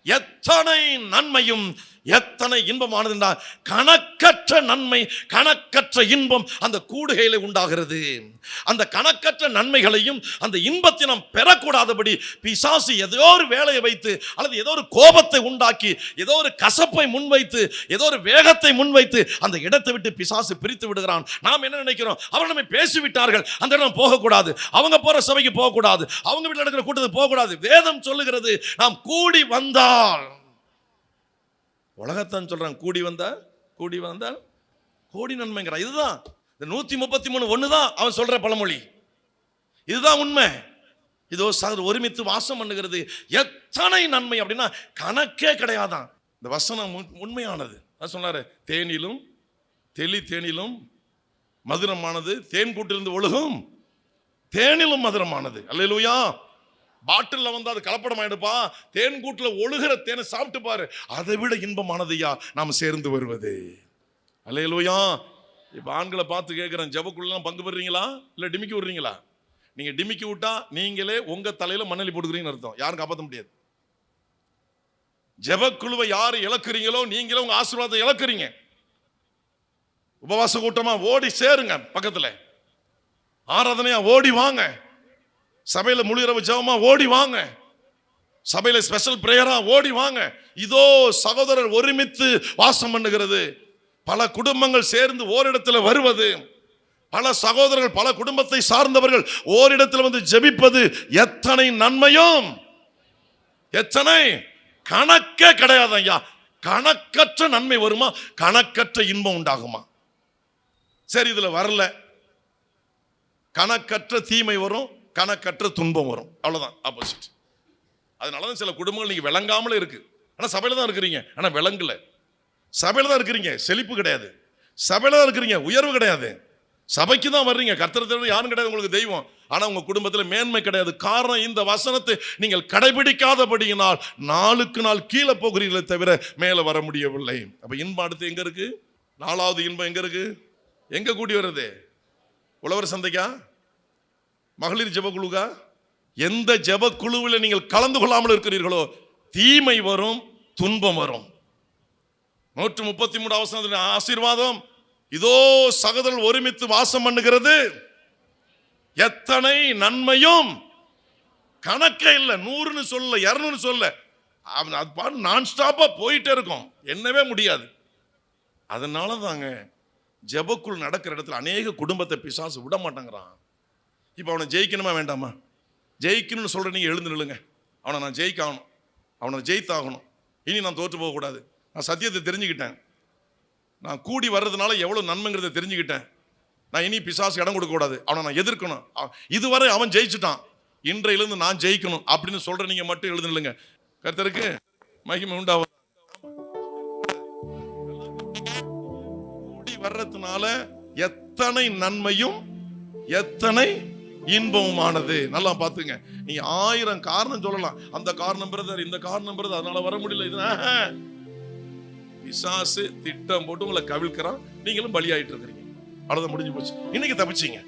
எத்தனை நன்மையும் எத்தனை இன்பமானது என்றால் கணக்கற்ற நன்மை, கணக்கற்ற இன்பம் அந்த கூடுகையில உண்டாகிறது. அந்த கணக்கற்ற நன்மைகளையும் அந்த இன்பத்தை நாம் பெறக்கூடாதபடி பிசாசு ஏதோ ஒரு வேலையை வைத்து, அல்லது ஏதோ ஒரு கோபத்தை உண்டாக்கி, ஏதோ ஒரு கசப்பை முன்வைத்து, ஏதோ ஒரு வேகத்தை முன்வைத்து அந்த இடத்தை விட்டு பிசாசு பிரித்து விடுகிறான். நாம் என்ன நினைக்கிறோம்? அவர் நம்மை பேசிவிட்டார்கள், அந்த இடம் போகக்கூடாது, அவங்க போற சபைக்கு போகக்கூடாது, அவங்க வீட்டில் நடக்கிற கூட்டத்துக்கு போகக்கூடாது. வேதம் சொல்லுகிறது நாம் கூடி வந்தால், உலகத்தான் சொல்றான், கூடி வந்தால் கோடி நன்மைங்கிறான். இதுதான் இந்த 133 ஒண்ணுதான் அவன் சொல்ற பழமொழி. இதுதான் உண்மை. இதோ சகோதரர் ஒருமித்து வாசம் பண்ணுகிறது. எத்தனை நன்மை அப்படின்னா கணக்கே கிடையாதான். இந்த வசனம் உண்மையானது. அது சொன்னாரு, தேனிலும் தேனிலும் மதுரமானது, தேன் கூட்டிலிருந்து ஒழுகும் தேனிலும் மதுரமானது. அல்லேலூயா. பாட்டில் வந்து அது கலப்படமாயிடுப்பா, தேன் கூட்டில் ஒழுகிற தேனை சாப்பிட்டு பாரு, அதை விட இன்பமானதையா நாம் சேர்ந்து வருவது. அல்லேலூயா. இப்போ ஆண்களை பார்த்து கேட்குறேன், ஜெபக்குள்ளலாம் பங்கு பெறுறீங்களா இல்லை டிமிக்கி விடுறீங்களா? நீங்கள் டிமிக்கி விட்டா நீங்களே உங்கள் தலையில் மண்ணலி போட்டுக்கிறீங்கன்னு அர்த்தம். யாரும் காப்பாற்ற முடியாது. ஜெபக்குழுவை யார் இழக்கிறீங்களோ நீங்களே உங்கள் ஆசீர்வாதத்தை இழக்கிறீங்க. உபவாச கூட்டமா ஓடி சேருங்க, பக்கத்தில் ஆராதனையா ஓடி வாங்க, சபையில் முழு இரவு ஜெபமா ஓடி வாங்க, சபையில ஸ்பெஷல் பிரேயரா ஓடி வாங்க. இதோ சகோதரர் ஒருமித்து வாசம் பண்ணுகிறது. பல குடும்பங்கள் சேர்ந்து ஓரிடத்தில் வருவது, பல சகோதரர்கள் பல குடும்பத்தை சார்ந்தவர்கள் ஓரிடத்தில் வந்து ஜெபிப்பது எத்தனை நன்மையும் எத்தனை கணக்கே கிடையாது ஐயா. கணக்கற்ற நன்மை வருமா, கணக்கற்ற இன்பம் உண்டாகுமா? சரி, இதுல வரல, கணக்கற்ற தீமை வரும், கணக்கற்ற துன்பம் வரும், அவ்வளவுதான், ஆப்போசிட். அதனாலதான் சில குடும்பங்கள் நீங்க விளங்காமலே இருக்கு. ஆனா சபையில தான் இருக்கிறீங்க, ஆனா விளங்கல. சபையில தான் இருக்கிறீங்க, செழிப்பு கிடையாது. சபையில தான் இருக்கிறீங்க, உயர்வு கிடையாது. சபைக்கு தான் வர்றீங்க, கர்த்தர் யாரும் கிடையாது உங்களுக்கு தெய்வம், ஆனா உங்க குடும்பத்தில் மேன்மை கிடையாது. காரணம், இந்த வசனத்தை நீங்கள் கடைபிடிக்காதபடியினால் நாளுக்கு நாள் கீழே போகிறீர்களே தவிர மேல வர முடியவில்லை. அப்ப இன்பம் அடுத்து எங்க இருக்கு? 4வது இன்பம் எங்க இருக்கு? எங்க கூடி வருது? உழவர் சந்தைக்கா? மகளிர் ஜெபக்குழுக்கா? எந்த ஜெபக்குழுவில் நீங்கள் கலந்து கொள்ளாமல் இருக்கிறீர்களோ தீமை வரும், துன்பம் வரும். 133 வசனத்தின் ஆசீர்வாதம், இதோ சகோதரர்கள் ஒருமித்து வாசம் பண்ணுகிறது. எத்தனை நன்மையும் கணக்கே இல்லை. 100ன்னு சொல்ல, 200 சொல்ல, அது நான் ஸ்டாப்பா போயிட்டே இருக்கும், என்னவே முடியாது. அதனால தாங்க ஜெபக்குள் நடக்கிற இடத்துல அநேக குடும்பத்தை பிசாசு விட மாட்டேங்கிறான். இப்போ அவனை ஜெயிக்கணுமா வேண்டாமா? ஜெயிக்கணும்னு சொல்ற நீங்க எழுந்து நில்லுங்க. அவனை நான் ஜெயிக்காகணும், அவனை ஜெயித்தாகணும். இனி நான் தோற்று போகக்கூடாது. நான் சத்தியத்தை தெரிஞ்சுக்கிட்டேன், நான் கூடி வர்றதுனால எவ்வளவு நன்மைங்கிறத தெரிஞ்சுக்கிட்டேன். நான் இனி பிசாசு இடம் கொடுக்க கூடாது, அவனை நான் எதிர்க்கணும். இதுவரை அவன் ஜெயிச்சுட்டான், இன்றையிலிருந்து நான் ஜெயிக்கணும் அப்படின்னு சொல்ற நீங்க மட்டும் எழுந்து நில்லுங்க. கர்த்தருக்கு மகிமை உண்டாவது. கூடி வர்றதுனால எத்தனை நன்மையும் எத்தனை இன்பமானது. நல்லா பாத்துங்க. நீங்க 1000 காரணம் சொல்லலாம், அந்த காரணம் பிரதர், இந்த காரணம் பிரதர், அதனால வர முடியல. இது பிசாசு திட்டம் போட்டு உங்களை கவிழ்க்கிறான், நீங்களும் பலியாயிட்டு இருக்கிறீங்க. அவ்வளவுதான், முடிஞ்சு போச்சு. இன்னைக்கு தப்பிச்சீங்க,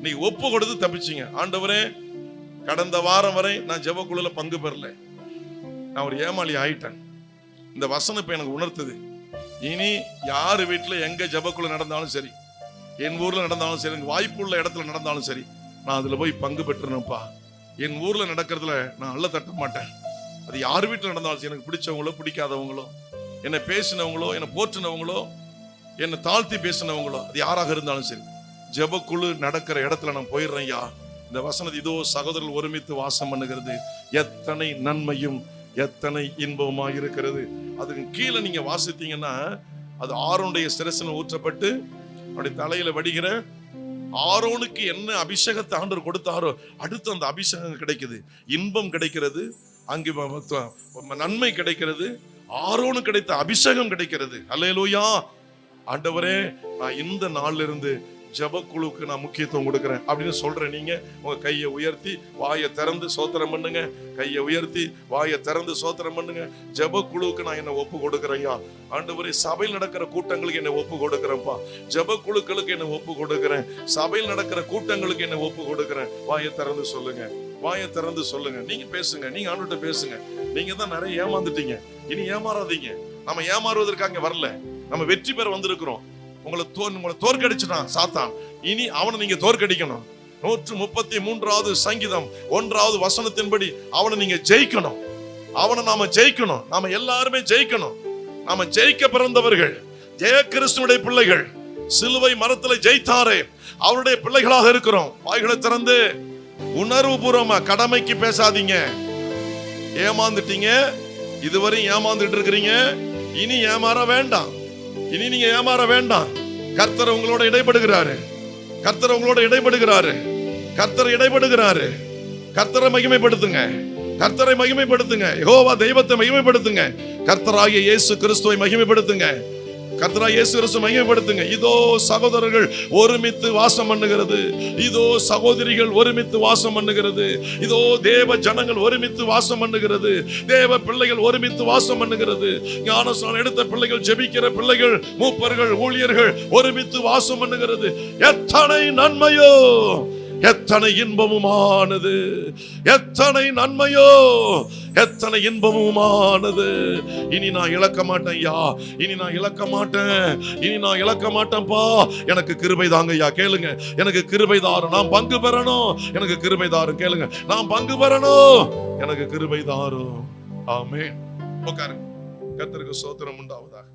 நீங்க ஒப்பு கொடுத்து தப்பிச்சீங்க. ஆண்டவரே, கடந்த வாரம் வரை நான் ஜெபக்குழுல பங்கு பெறல, நான் ஒரு ஏமாளி ஆயிட்டேன். இந்த வசனம் இப்ப எனக்கு உணர்த்துது. இனி யாரு வீட்டுல எங்க ஜெபக்குழு நடந்தாலும் சரி, என் ஊர்ல நடந்தாலும் சரி, எனக்கு வாய்ப்புள்ள இடத்துல நடந்தாலும் சரி, நான் அதுல போய் பங்கு பெற்றுனப்பா. என் ஊர்ல நடக்கிறதுல நான் அல்ல தட்ட மாட்டேன். அது யார் வீட்டில் நடந்தாலும் சரி, எனக்கு பிடிச்சவங்களோ பிடிக்காதவங்களோ, என்னை பேசினவங்களோ என்னை போற்றினவங்களோ என்னை தாழ்த்தி பேசினவங்களோ அது யாராக இருந்தாலும் சரி, ஜெபக்குழு நடக்கிற இடத்துல நான் போயிடுறேன் ஐயா. இந்த வசனத்தை இதோ சகோதரர்கள் ஒருமித்து வாசம் பண்ணுகிறது, எத்தனை நன்மையும் எத்தனை இன்பமாய் இருக்கிறது. அதுக்கு கீழே நீங்க வாசித்தீங்கன்னா அது ஆரோனுடைய சிரசில் ஊற்றப்பட்டு அப்படி தலையில வடிகிற ஆரோனுக்கு என்ன அபிஷேகத்தை ஆண்டவர் கொடுத்தாரோ அடுத்து அந்த அபிஷேகம் கிடைக்குது, இன்பம் கிடைக்கிறது, அங்கே நன்மை கிடைக்கிறது, ஆரோனு கிடைத்த அபிஷேகம் கிடைக்கிறது. அல்லேலூயா. ஆண்டவரே, நான் இந்த நாள்ல இருந்து ஜெபக்குழுக்கு நான் முக்கியத்துவம் கொடுக்கிறேன் அப்படின்னு சொல்றேன். நீங்க உங்க கையை உயர்த்தி வாயை திறந்து சோத்திரம் பண்ணுங்க. கையை உயர்த்தி வாயை திறந்து சோத்திரம் பண்ணுங்க. ஜெபக்குழுவுக்கு நான் என்ன ஒப்பு கொடுக்கிறேன்யா. ஆண்டவரே, சபையில் நடக்கிற கூட்டங்களுக்கு என்ன ஒப்பு கொடுக்கிறேன்ப்பா. ஜெபக்குழுக்களுக்கு என்ன ஒப்பு கொடுக்கிறேன். சபையில் நடக்கிற கூட்டங்களுக்கு என்ன ஒப்பு கொடுக்கிறேன். வாயை திறந்து சொல்லுங்க, வாயை திறந்து சொல்லுங்க. நீங்க பேசுங்க, நீங்க ஆண்டவர்கிட்ட பேசுங்க. நீங்க தான் நிறைய ஏமாந்துட்டீங்க, இனி ஏமாறாதீங்க. நம்ம ஏமாறுவதற்காக வரல, நம்ம வெற்றி பெற வந்திருக்கிறோம். உங்களை தோற்கடிச்சுட்டான் சாத்தான், இனி அவனை நீங்க தோற்கடிக்கணும். 133வது சங்கீதம் 1வது வசனத்தின்படி அவனை நீங்க ஜெயிக்கணும். அவனை நாம ஜெயிக்கணும். நாம எல்லாருமே ஜெயிக்கணும். நாம ஜெயிக்க பிறந்தவர்கள், ஜெய கிறிஸ்துவுடைய பிள்ளைகள். சிலுவை மரத்துல ஜெயித்தாரே அவருடைய பிள்ளைகளாக இருக்கிறோம். வாய்களை திறந்து உணர்வு பூர்வமா, கடமைக்கு பேசாதீங்க. ஏமாந்துட்டீங்க, இதுவரை ஏமாந்துட்டு இருக்கிறீங்க, இனி ஏமாற வேண்டாம். இனி நீங்க ஏமாற வேண்டாம். கர்த்தர் உங்களோட இடைப்படுகிறாரு. கர்த்தர் உங்களோட இடைப்படுகிறாரு. கர்த்தர் இடைப்படுகிறாரு. கர்த்தரை மகிமைப்படுத்துங்க. கர்த்தரை மகிமைப்படுத்துங்க. யெகோவா தெய்வத்தை மகிமைப்படுத்துங்க. கர்த்தராகிய இயேசு கிறிஸ்துவை மகிமைப்படுத்துங்க. கர்த்தராகிய இயேசு கிறிஸ்துவை மகிமைப்படுத்துங்க. இதோ சகோதரர்கள் ஒருமித்து வாசம் பண்ணுகிறது. இதோ சகோதரிகள் ஒருமித்து வாசம் பண்ணுகிறது. இதோ தேவ ஜனங்கள் ஒருமித்து வாசம் பண்ணுகிறது. தேவ பிள்ளைகள் ஒருமித்து வாசம் பண்ணுகிறது. ஞானஸ்நானம் எடுத்த பிள்ளைகள், ஜெபிக்கிற பிள்ளைகள், மூப்பர்கள், ஊழியர்கள் ஒருமித்து வாசம் பண்ணுகிறது. எத்தனை நன்மையோ, எத்தனை இன்பமுமானது, எத்தனை நன்மையோ, எத்தனை இன்பமுமானது. இனி நான் இழக்க மாட்டேன் ஐயா, இனி நான் இழக்க மாட்டேன், இனி நான் இழக்க மாட்டேன்ப்பா. எனக்கு கிருபை தாங்க ஐயா. கேளுங்க, எனக்கு கிருபை தாரும், நான் பங்கு பெறணும். எனக்கு கிருபை தாரும். கேளுங்க, நான் பங்கு பெறணும், எனக்கு கிருபை தாரும். ஆமென். உட்காருங்க. கர்த்தருக்கு ஸ்தோத்திரம் உண்டாவதாக.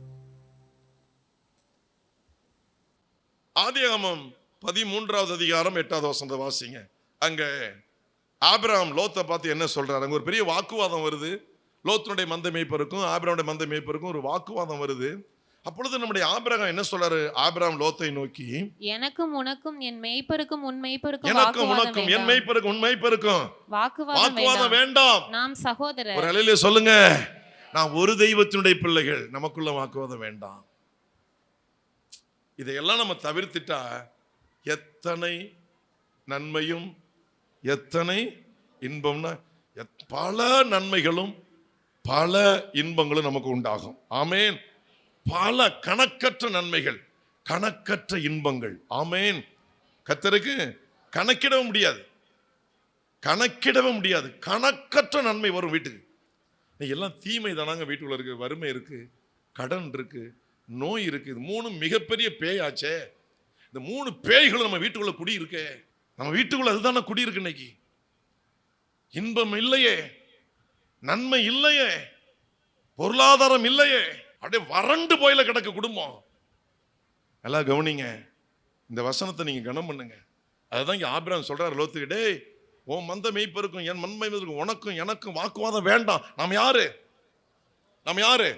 ஆதியாகமம் 13வது அதிகாரம் 8வது வசனத்தை வாசிங்க. அங்க ஆபிரகாம் லோத்தை பார்த்து என்ன சொல்றாரு? அங்க ஒரு பெரிய வாக்குவாதம் வருது. லோத்தினுடைய மந்தை மேய்ப்பருக்கும் ஆபிரகாமுடைய மந்தை மேய்ப்பருக்கும் ஒரு வாக்குவாதம் வருது. அப்பொழுது நம்முடைய ஆபிரகாம் என்ன சொல்றாரு? ஆபிரகாம் லோத்தை நோக்கி, எனக்கும் உனக்கும் என் மேய்ப்பருக்கும் உன் மேய்ப்பருக்கும், எனக்கும் உனக்கும் என் மேய்ப்பருக்கும் உன் மேய்ப்பருக்கும் வாக்குவாதம் வேண்டாம், நாம் சகோதரர். ஒரு அலையிலே சொல்லுங்க, நான் ஒரு தெய்வத்தினுடைய பிள்ளைகள், நமக்குள்ள வாக்குவாதம் வேண்டாம். இதையெல்லாம் நம்ம தவிர்த்துட்டா எத்தனை நன்மையும் எத்தனை இன்பம்னா பல நன்மைகளும் பல இன்பங்களும் நமக்கு உண்டாகும். ஆமேன். பல கணக்கற்ற நன்மைகள், கணக்கற்ற இன்பங்கள். ஆமேன். கர்த்தருக்கு கணக்கிடவும் முடியாது, கணக்கிடவும் முடியாது. கணக்கற்ற நன்மை வரும் வீட்டுக்கு. எல்லாம் தீமை தானாங்க வீட்டுக்குள்ள இருக்கு. வறுமை இருக்கு, கடன் இருக்கு, நோய் இருக்கு. இது மூணு மிகப்பெரிய பேயாச்சே. இந்த மூணு பேய்களும் நம்ம வீட்டுக்குள்ள குடி இருக்கே. நம்ம வீட்டுக்குள்ள அதுதானே குடி இருக்கு. இன்னைக்கு இன்பம் இல்லையே, நன்மை இல்லையே, பொருளாதாரம் இல்லையே, அப்படியே வறண்டு போயில கிடக்க குடும்பம். எல்லாம் கவனிங்க, இந்த வசனத்தை நீங்க கனம் பண்ணுங்க. அதுதான் இங்க ஆபிரகாம் சொல்றாரு லோத்துக்கு, டேய், உன் மந்த மேய்ப்பருக்கும் என் மந்தை மேய்ப்பருக்கும் உனக்கும் எனக்கும் வாக்குவாதம் வேண்டாம். நாம் யாரு? நாம் யாரு?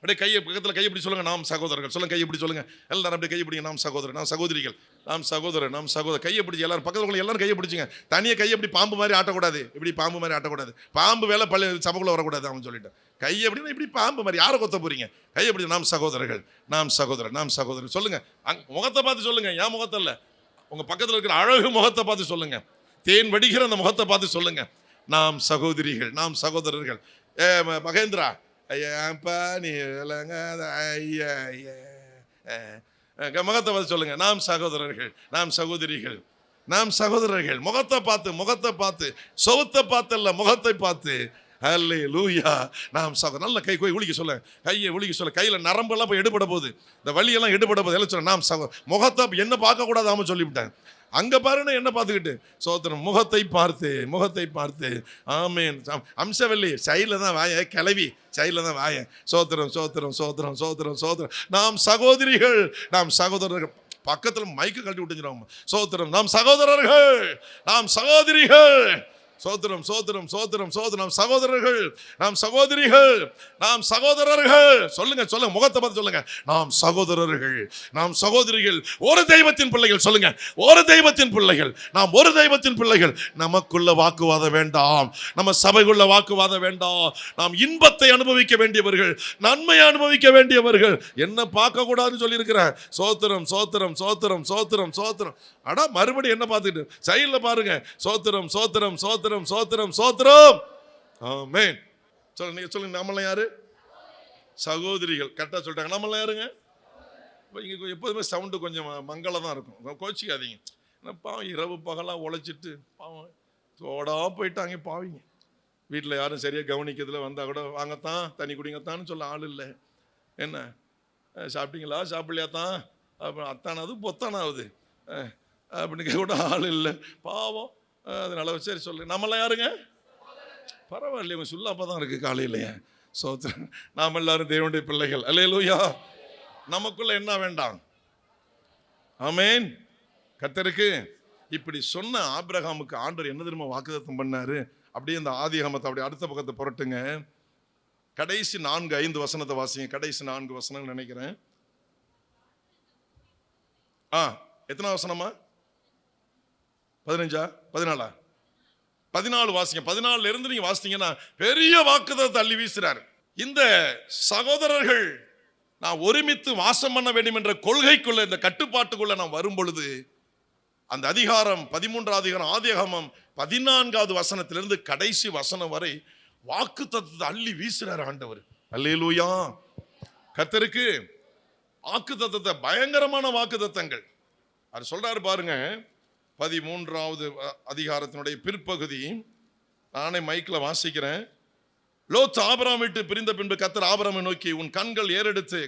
அப்படியே கையை பக்கத்தில் கையை இப்படி சொல்லுங்க, நாம் சகோதரர்கள். சொல்லுங்க, கையை இப்படி சொல்லுங்க எல்லாரும். அப்படியே கையை பிடிங்க, நாம் சகோதரர், நாம் சகோதரிகள், நாம் சகோதரர், நாம் சகோதரர். கையை பிடிச்சி எல்லாரும் பக்கத்தில் எல்லாரும் கையை பிடிச்சிங்க. தனியாக கையை இப்படி பாம்பு மாதிரி ஆட்டக்கூடாது. இப்படி பாம்பு மாதிரி ஆட்டக்கூடாது. பாம்பு வேலை பள்ளி சபைக்குள்ள வரக்கூடாது. அவன் சொல்லிட்டு கையை எப்படின்னா இப்படி பாம்பு மாதிரி. யாரை கொத்த போறீங்க? கையை பிடி. நாம் சகோதரர்கள், நாம் சகோதரர், நாம் சகோதரர். சொல்லுங்க, முகத்தை பார்த்து சொல்லுங்க. என் முகத்தை இல்லை, உங்க பக்கத்தில் இருக்கிற அழகு முகத்தை பார்த்து சொல்லுங்க. தேன் வடிகிற அந்த முகத்தை பார்த்து சொல்லுங்க. நாம் சகோதரிகள், நாம் சகோதரர்கள். மகேந்திரா, ஐயாப்பா நீ ஐயா முகத்தை பார்த்து சொல்லுங்க. நாம் சகோதரர்கள், நாம் சகோதரிகள், நாம் சகோதரர்கள். முகத்தை பார்த்து, முகத்தை பார்த்து, சவுத்தை பார்த்து அல்ல, முகத்தை பார்த்து. அல்லேலூயா. நாம் சகோதரர். நல்ல கை கோய் உளிக்க சொல்ல, கையை உளிக்க சொல்ல. கையில நரம்பெல்லாம் போய் எடுபட போகுது, இந்த வலியெல்லாம் எடுபட போகுது. எல்லாம் சொல்ல, நாம் சகோதரர். முகத்தை என்ன பார்க்க கூடாது அவன் சொல்லிவிட்டேன். அங்க பாருங்க என்ன பார்த்துக்கிட்டு சோத்திரம், முகத்தை பார்த்து ஆமேன். அம்சவல்லி சைடில் தான் வாய, கிளவி சைடில் தான் வாய. சோத்திரம் சோத்திரம் சோத்திரம் சோத்திரம் சோத்திரம். நாம் சகோதரிகள், நாம் சகோதரர்கள். பக்கத்தில் மைக்கு கழட்டி விட்டுஞ்சிருவாங்க. சோத்திரம், நாம் சகோதரர்கள், நாம் சகோதரிகள். சோத்திரம் சோத்திரம் சோத்திரம் சோத்திரம். சகோதரர்கள், நாம் சகோதரிகள், நாம் சகோதரர்கள். சொல்லுங்க சொல்லுங்க, முகத்தை பார்த்து சொல்லுங்க. நாம் சகோதரர்கள், நாம் சகோதரிகள், ஒரு தெய்வத்தின் பிள்ளைகள். சொல்லுங்க, ஒரு தெய்வத்தின் பிள்ளைகள். நாம் ஒரு தெய்வத்தின் பிள்ளைகள். நமக்குள்ள வாக்குவாதம் வேண்டாம், நம்ம சபைக்குள்ள வாக்குவாதம் வேண்டாம். நாம் இன்பத்தை அனுபவிக்க வேண்டியவர்கள், நன்மையை அனுபவிக்க வேண்டியவர்கள். என்ன பார்க்க கூடாதுன்னு சொல்லி இருக்கிறேன். சோத்திரம் சோத்திரம் சோத்திரம் சோத்திரம் சோத்திரம். அடா மறுபடியும் என்ன பார்த்துட்டு சைடில் பாருங்க. சோத்திரம் சோத்திரம் சோத்திரம் சோத்திரம் சோத்திரம். ஆமென். சொல்லுங்க, நீங்க சொல்லுங்க. நம்மளாம் யாரு? சகோதரிகள். கரெக்டாக சொல்லிட்டாங்க. நம்மளாம் யாருங்க? இங்கே எப்போதுமே சவுண்டு கொஞ்சம் மங்களம் தான் இருக்கும், கோச்சிக்காதீங்க. பாவம் இரவு பகலாக உழைச்சிட்டு பாவம் தோடா போயிட்டாங்க பாவிங்க. வீட்டில் யாரும் சரியாக கவனிக்கிறதுல வந்தால் கூட வாங்கத்தான் தண்ணி குடிங்கத்தான்னு சொல்ல ஆள் இல்லை. என்ன சாப்பிட்டீங்களா சாப்பிடலையா தான், அப்புறம் அத்தானாவது பொத்தானாவது அப்படின்னு கூட ஆள் இல்லை பாவம். அதனால சரி சொல்லு. நம்மளாம் யாருங்க? பரவாயில்லையே, உங்க சொல்லாப்பா தான் இருக்கு காலையிலையே. சோத்திரம். நாம் எல்லாரும் தேவனுடைய பிள்ளைகள். அல்லேலூயா. நமக்குள்ள என்ன வேண்டாம்? ஆமென். கர்த்தருக்கு இப்படி சொன்ன ஆபிரகாமுக்கு ஆண்டவர் என்ன தெரியுமா வாக்குத்தத்தம் பண்ணாரு? அப்படியே இந்த ஆதியாகமத்தை அப்படியே அடுத்த பக்கத்தை புரட்டுங்க. கடைசி 4-5 வசனத்தை வாசிங்க. கடைசி 4 வசனம் நினைக்கிறேன். எத்தனை வசனமா? 15 14 14 வாசிங்க. 14 இருந்து நீங்க வாசித்தீங்கன்னா பெரிய வாக்குத்தத்தத்தை தள்ளி வீசுறாரு. இந்த சகோதரர்கள் நான் ஒருமித்து வாசம் பண்ண வேண்டும் என்ற கொள்கைக்குள்ள, இந்த கட்டுப்பாட்டுக்குள்ள நான் வரும் பொழுது, அந்த அதிகாரம் 13வது அதிகாரம் ஆதியாகமம் 14வது வசனத்திலிருந்து கடைசி வசனம் வரை வாக்குத்தத்தத்தை அள்ளி வீசுறாரு ஆண்டவர். அல்லேலூயா. கர்த்தருக்கு வாக்குத்தத்தத்தை, பயங்கரமான வாக்குத்தத்தங்கள். அது சொல்றாரு பாருங்க. 13வது அதிகாரத்தினுடைய பிற்பகுதி, நானே மைக்கில் வாசிக்கிறேன். லோத் ஆபிரகாம் விட்டு பிரிந்த பின்பு கர்த்தர் ஆபிரகாமை நோக்கி, உன் கண்களை ஏறெடுத்து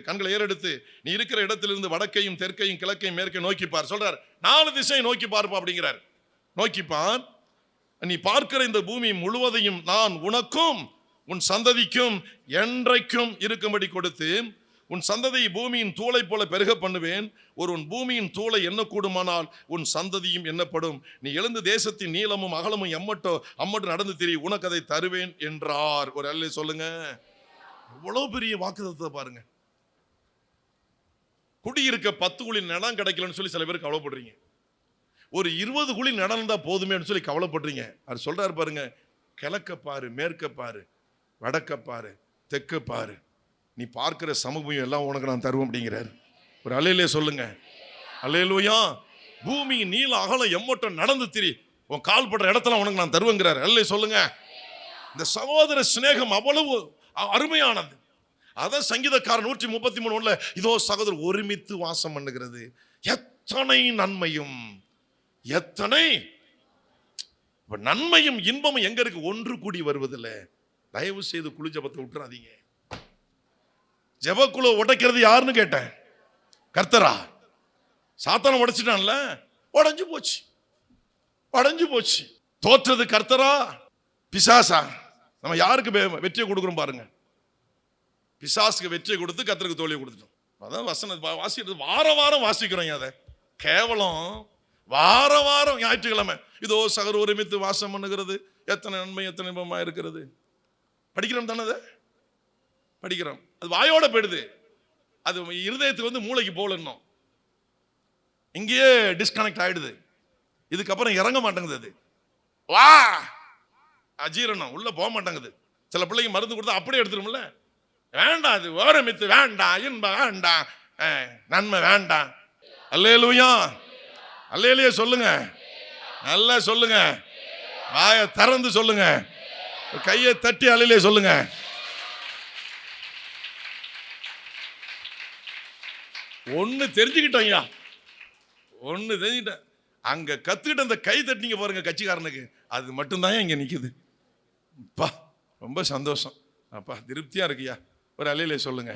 நீ இருக்கிற இடத்திலிருந்து வடக்கையும் தெற்கையும் கிழக்கையும் மேற்கையும் நோக்கிப்பார். சொல்றார், 4 திசையை நோக்கி பார்ப்பா அப்படிங்கிறார். நோக்கிப்பார், நீ பார்க்கிற இந்த பூமி முழுவதையும் நான் உனக்கும் உன் சந்ததிக்கும் என்றைக்கும் இருக்கும்படி கொடுத்து, உன் சந்ததியை பூமியின் தூளை போல பெருக பண்ணுவேன். உன் பூமியின் தூளை என்ன கூடுமானால் உன் சந்ததியும் எண்ணப்படும். நீ எழுந்து தேசத்தின் நீளமும் அகலமும் அம்மட்டு நடந்து திரி, உனக்கு அதை தருவேன் என்றார். ஒரு அல்லே சொல்லுங்க. எவ்வளவு பெரிய வாக்குத்தத்தத்தை பாருங்க. குடியிருக்க 10 குழி நிலம் கிடைக்கலன்னு சொல்லி சில பேர் கவலைப்படுறீங்க. ஒரு 20 குழி நிலம் தான் போதுமேன்னு சொல்லி கவலைப்படுறீங்க. அது சொல்றாரு பாருங்க, கிழக்க பாரு, மேற்க பாரு, வடக்க பாரு, தெற்க பாரு, நீ பார்க்கிற சமூகம் எல்லாம் உனக்கு நான் தருவேன் அப்படிங்கிறார். ஒரு அல்லேலூயா சொல்லுங்க. அல்லேலூயா. பூமியின் நீள அகலம் எம்மட்டும் நடந்து திரி, உன் கால் படுற இடத்துல உனக்கு நான் தருவேங்கிறார். அல்லேலூயா சொல்லுங்க. இந்த சகோதர சிநேகம் அவ்வளவு அருமையானது. அதான் சங்கீதக்காரன் 133:1 இதோ சகோதரர் ஒருமித்து வாசம் பண்ணுகிறது, எத்தனை நன்மையும் எத்தனை நன்மையும் இன்பமும் எங்க இருக்கு? ஒன்று கூடி வருவதில்லை. தயவு செய்து குழு ஜபத்தை விட்டுறாதீங்க. ஜபக்குழு உடைக்கிறது யாருன்னு கேட்டேன். கர்த்தரா? சாத்தான உடைச்சிட்டான்ல, உடைஞ்சு போச்சு. தோற்றது கர்த்தரா பிசாசா? நம்ம யாருக்கு வெற்றியை கொடுக்குறோம் பாருங்க. பிசாசுக்கு வெற்றியை கொடுத்து கர்த்தருக்கு தோல்வியை கொடுத்துட்டோம். அதான் வசனம் வாசிக்கிறது வாரம் வாசிக்கிறோம். அதை கேவலம் வாரம் ஞாயிற்றுக்கிழமை இதோ சகர் ஒருமித்து வாசம் பண்ணுகிறது, எத்தனை நன்மை எத்தனை இன்பமா இருக்கிறது. படிக்கிறோம் தானே? அதை படிக்கிறோம். அது வாயோட போயிடுது. அது இருதயத்துக்கு மூளைக்கு போகலன்னும் இங்கேயே டிஸ்கனெக்ட் ஆயிடுது. இதுக்கப்புறம் இறங்க மாட்டேங்குது. அது வா அஜீரணம் உள்ள போக மாட்டேங்குது. சில பிள்ளைங்க மருந்து கொடுத்தா அப்படியே எடுத்துரும்ல. வேண்டாம், அது ஒருமித்து வேண்டாம், இன்பம் வேண்டாம், நன்மை வேண்டாம். அல்லேலூயா. அல்லேலூயா சொல்லுங்க. நல்லா சொல்லுங்க. வாயை திறந்து சொல்லுங்க. கையை தட்டி அல்லேலூயா சொல்லுங்க. ஒன்னு தெரிஞ்சுக்கிட்டோம். ஒன்னு தெரிஞ்சுக்கிட்டேன். அங்க கத்துக்கிட்ட அந்த கை தட்டிங்க பாருங்க கட்சிக்காரனுக்கு, அது மட்டும்தான் இங்க நிக்குது. அப்பா ரொம்ப சந்தோஷம், அப்பா திருப்தியா இருக்குயா. ஒரு அல்லேலூயா சொல்லுங்க.